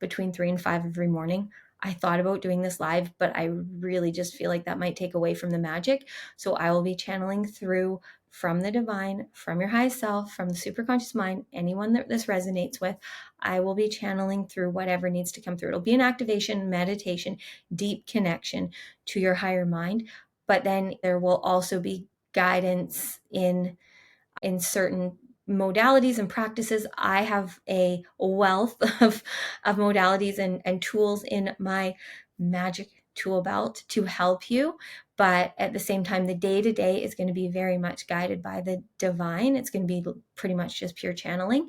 between 3 and 5 every morning. I thought about doing this live, but I really just feel like that might take away from the magic. So I will be channeling through from the divine, from your highest self, from the superconscious mind, anyone that this resonates with. I will be channeling through whatever needs to come through. It'll be an activation, meditation, deep connection to your higher mind. But then there will also be guidance in certain modalities and practices. I have a wealth of modalities and tools in my magic tool belt to help you. But at the same time, the day-to-day is going to be very much guided by the divine. It's going to be pretty much just pure channeling.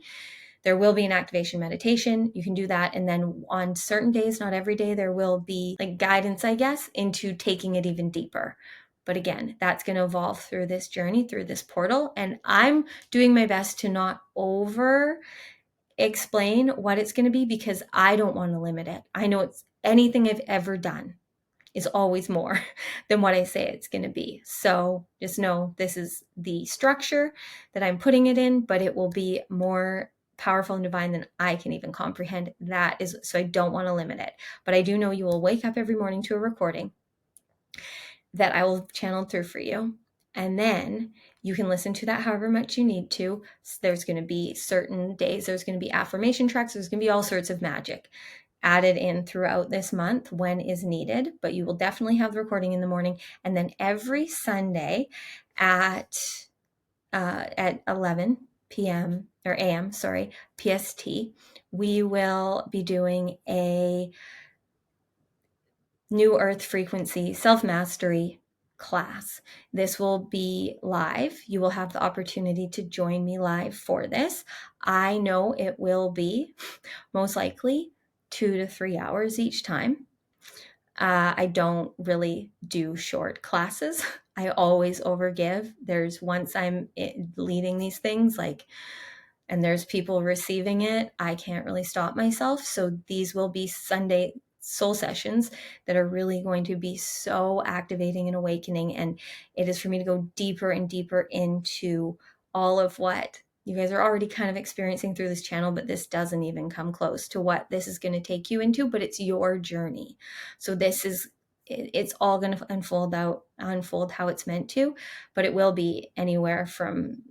there will be an activation meditation. You can do that. And then on certain days, not every day, there will be like guidance, I guess, into taking it even deeper. But again, that's going to evolve through this journey, through this portal. And I'm doing my best to not over explain what it's going to be because I don't want to limit it. I know it's anything I've ever done is always more than what I say it's going to be. So just know this is the structure that I'm putting it in, but it will be more powerful and divine than I can even comprehend. That is, so I don't want to limit it. But I do know you will wake up every morning to a recording that I will channel through for you. And then you can listen to that however much you need to. So there's going to be certain days, there's going to be affirmation tracks, there's going to be all sorts of magic added in throughout this month when is needed, but you will definitely have the recording in the morning. And then every Sunday at 11 p.m. or a.m., sorry, PST, we will be doing a New Earth Frequency Self-Mastery class. This will be live. You will have the opportunity to join me live for this. I know it will be most likely 2 to 3 hours each time. I don't really do short classes. I always overgive. There's once I'm leading these things, like, and there's people receiving it, I can't really stop myself. So these will be Sunday soul sessions that are really going to be so activating and awakening. And it is for me to go deeper and deeper into all of what you guys are already kind of experiencing through this channel, but this doesn't even come close to what this is going to take you into, but it's your journey. So this is, it's all going to unfold how it's meant to, but it will be anywhere from,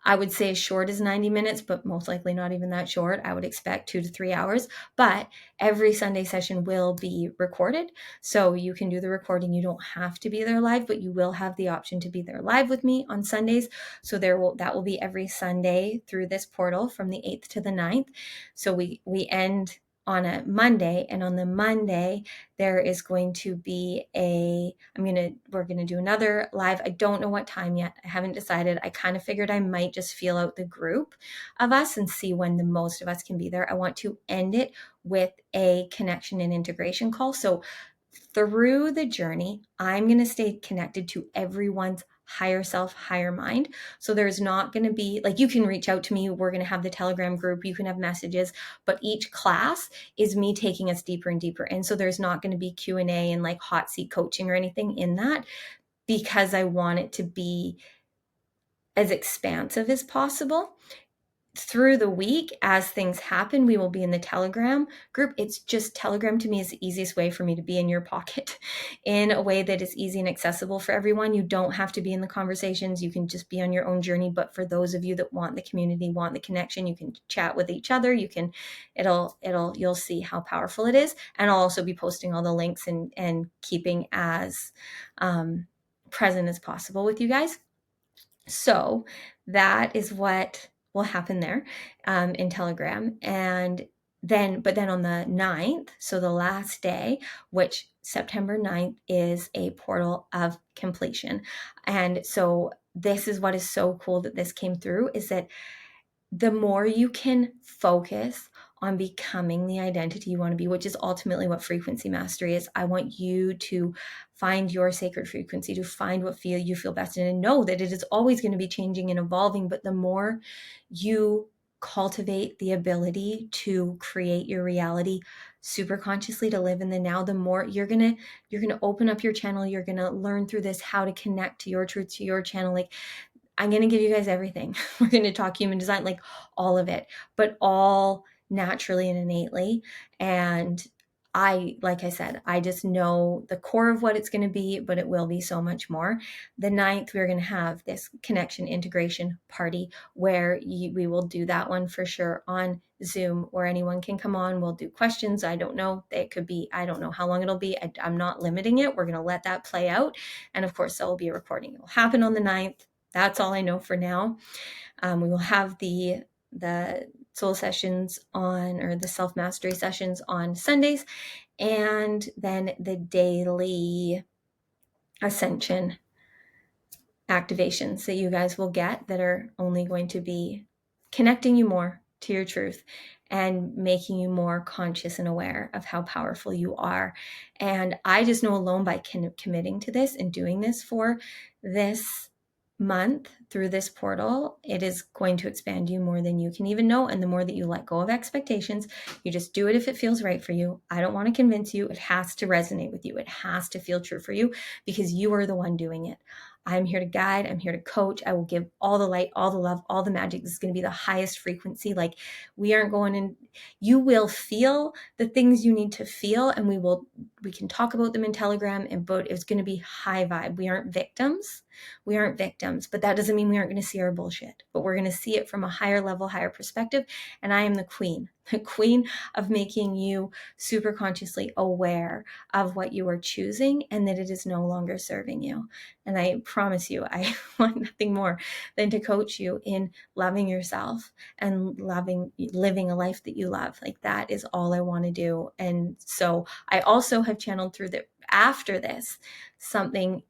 I would say as short as 90 minutes, but most likely not even that short. I would expect 2 to 3 hours, but every Sunday session will be recorded. So you can do the recording. You don't have to be there live, but you will have the option to be there live with me on Sundays. So that will be every Sunday through this portal from the 8th to the 9th. So we end on a Monday, and on the Monday there is going to be we're going to do another live. I don't know what time yet. I haven't decided. I kind of figured I might just feel out the group of us and see when the most of us can be there. I want to end it with a connection and integration call. So through the journey, I'm going to stay connected to everyone's higher self, higher mind. So there's not going to be, like, you can reach out to me. We're going to have the Telegram group. You can have messages, but each class is me taking us deeper and deeper. And so there's not going to be Q&A and like hot seat coaching or anything in that, because I want it to be as expansive as possible. Through the week, as things happen, we will be in the Telegram group. It's just, Telegram to me is the easiest way for me to be in your pocket in a way that is easy and accessible for everyone. You don't have to be in the conversations. You can just be on your own journey. But for those of you that want the community, want the connection, you can chat with each other. You'll see how powerful it is. And I'll also be posting all the links and keeping as present as possible with you guys. So that is what will happen there in Telegram. And then on the 9th, so the last day, which September 9th is a portal of completion. And so this is what is so cool that this came through, is that the more you can focus on becoming the identity you want to be, which is ultimately what frequency mastery is. I want you to find your sacred frequency, to find what you feel best in, and know that it is always going to be changing and evolving. But the more you cultivate the ability to create your reality super consciously, to live in the now, the more you're gonna open up your channel. You're gonna learn through this how to connect to your truth, to your channel. Like, I'm going to give you guys everything. We're going to talk human design, like all of it, but all naturally and innately. And like I said, I just know the core of what it's going to be, but it will be so much more. The 9th, we're going to have this connection integration party where we will do that one for sure on Zoom, where anyone can come on. We'll do questions. I don't know. It could be, I don't know how long it'll be. I'm not limiting it. We're going to let that play out. And of course, there will be a recording. It will happen on the 9th. That's all I know for now. We will have the soul sessions or the self-mastery sessions on Sundays, and then the daily ascension activations that you guys will get that are only going to be connecting you more to your truth and making you more conscious and aware of how powerful you are. And I just know alone by committing to this and doing this for this month through this portal, it is going to expand you more than you can even know. And the more that you let go of expectations, you just do it if it feels right for you. I don't want to convince you. It has to resonate with you. It has to feel true for you because you are the one doing it. I'm here to guide. I'm here to coach. I will give all the light, all the love, all the magic. This is going to be the highest frequency. Like, we aren't going in. You will feel the things you need to feel, and we can talk about them in Telegram, but it's going to be high vibe. We aren't victims. We aren't victims, but that doesn't mean we aren't going to see our bullshit, but we're going to see it from a higher level, higher perspective. And I am the queen of making you super consciously aware of what you are choosing and that it is no longer serving you. And I promise you, I want nothing more than to coach you in loving yourself and living a life that you love. Like, that is all I want to do. And so I also have channeled through that after this, something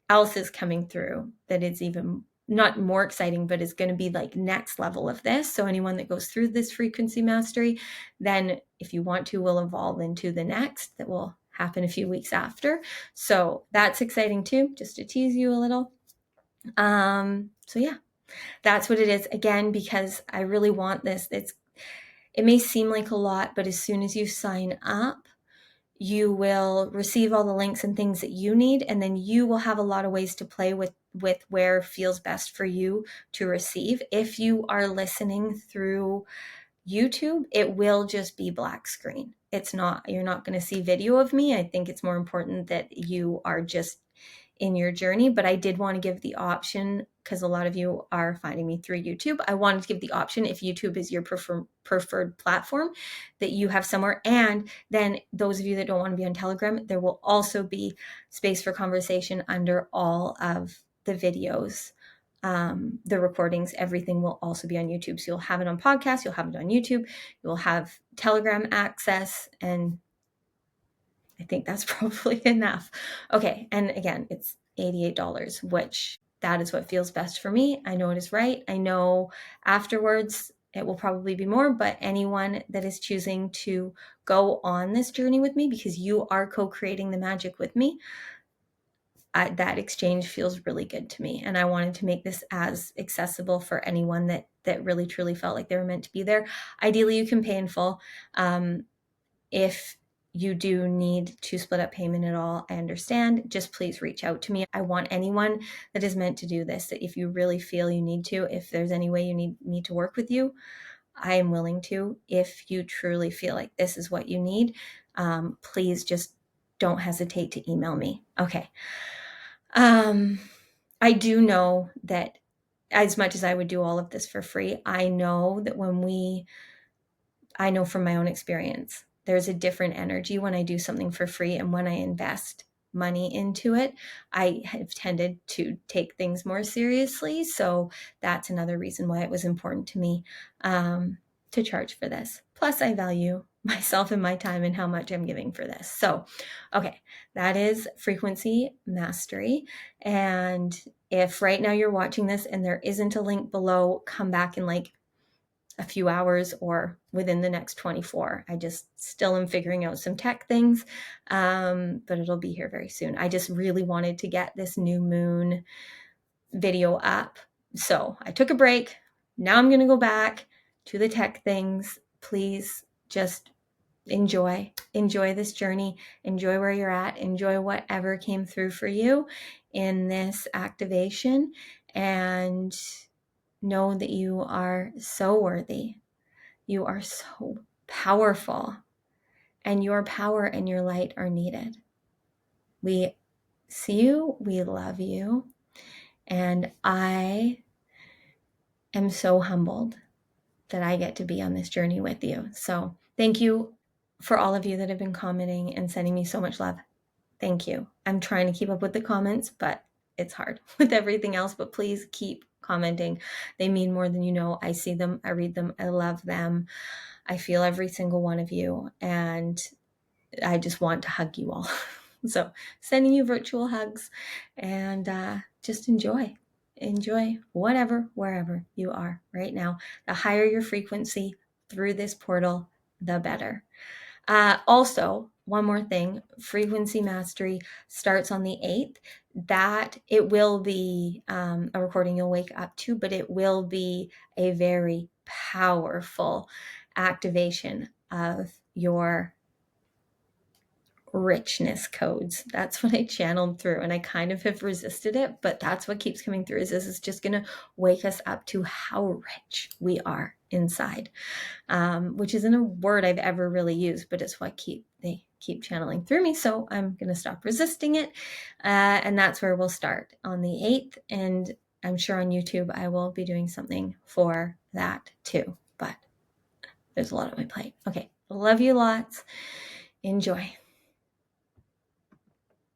else is coming through that is even not more exciting, but is going to be like next level of this. So anyone that goes through this frequency mastery, then if you want to, will evolve into the next that will happen a few weeks after. So that's exciting too, just to tease you a little. So yeah, that's what it is. Again, because I really want this. It may seem like a lot, but as soon as you sign up, you will receive all the links and things that you need, and then you will have a lot of ways to play with where feels best for you to receive. If you are listening through YouTube, it will just be black screen. You're not going to see video of me. I think it's more important that you are just in your journey, but I did want to give the option, because a lot of you are finding me through YouTube. I wanted to give the option, if YouTube is your preferred platform, that you have somewhere. And then those of you that don't want to be on Telegram, there will also be space for conversation under all of the videos. The recordings, everything will also be on YouTube. So you'll have it on podcast, you'll have it on YouTube, you'll have Telegram access, and I think that's probably enough. Okay, and again, it's $88, which that is what feels best for me. I know it is right. I know afterwards it will probably be more, but anyone that is choosing to go on this journey with me, because you are co-creating the magic with me, that exchange feels really good to me. And I wanted to make this as accessible for anyone that really truly felt like they were meant to be there. Ideally, you can pay in full. If you do need to split up payment at all, I understand. Just please reach out to me. I want anyone that is meant to do this, that if you really feel you need to, if there's any way you need me to work with you, I am willing to. If you truly feel like this is what you need, please just don't hesitate to email me. Okay. I do know that as much as I would do all of this for free, I know that I know from my own experience, there's a different energy when I do something for free and when I invest money into it. I have tended to take things more seriously. So that's another reason why it was important to me to charge for this. Plus, I value myself and my time and how much I'm giving for this. So, okay, that is frequency mastery. And if right now you're watching this and there isn't a link below, come back in like a few hours or within the next 24. I just still am figuring out some tech things, but it'll be here very soon. I just really wanted to get this new moon video up. So I took a break. Now I'm going to go back to the tech things. Please just enjoy this journey, enjoy where you're at, enjoy whatever came through for you in this activation, and know that you are so worthy. You are so powerful, and your power and your light are needed. We see you, we love you, and I am so humbled that I get to be on this journey with you. So thank you for all of you that have been commenting and sending me so much love. Thank you. I'm trying to keep up with the comments, but it's hard with everything else, but please keep commenting. They mean more than you know. I see them, I read them, I love them. I feel every single one of you, and I just want to hug you all. So sending you virtual hugs, and just enjoy whatever, wherever you are right now. The higher your frequency, through this portal, the better. Also, one more thing, Frequency Mastery starts on the 8th. That it will be a recording you'll wake up to, but it will be a very powerful activation of your richness codes. That's what I channeled through, and I kind of have resisted it, but that's what keeps coming through. Is this is just going to wake us up to how rich we are inside, which isn't a word I've ever really used, but it's what they keep channeling through me. So I'm going to stop resisting it, and that's where we'll start on the 8th. And I'm sure on YouTube I will be doing something for that too, but there's a lot on my plate. Okay, love you lots. Enjoy.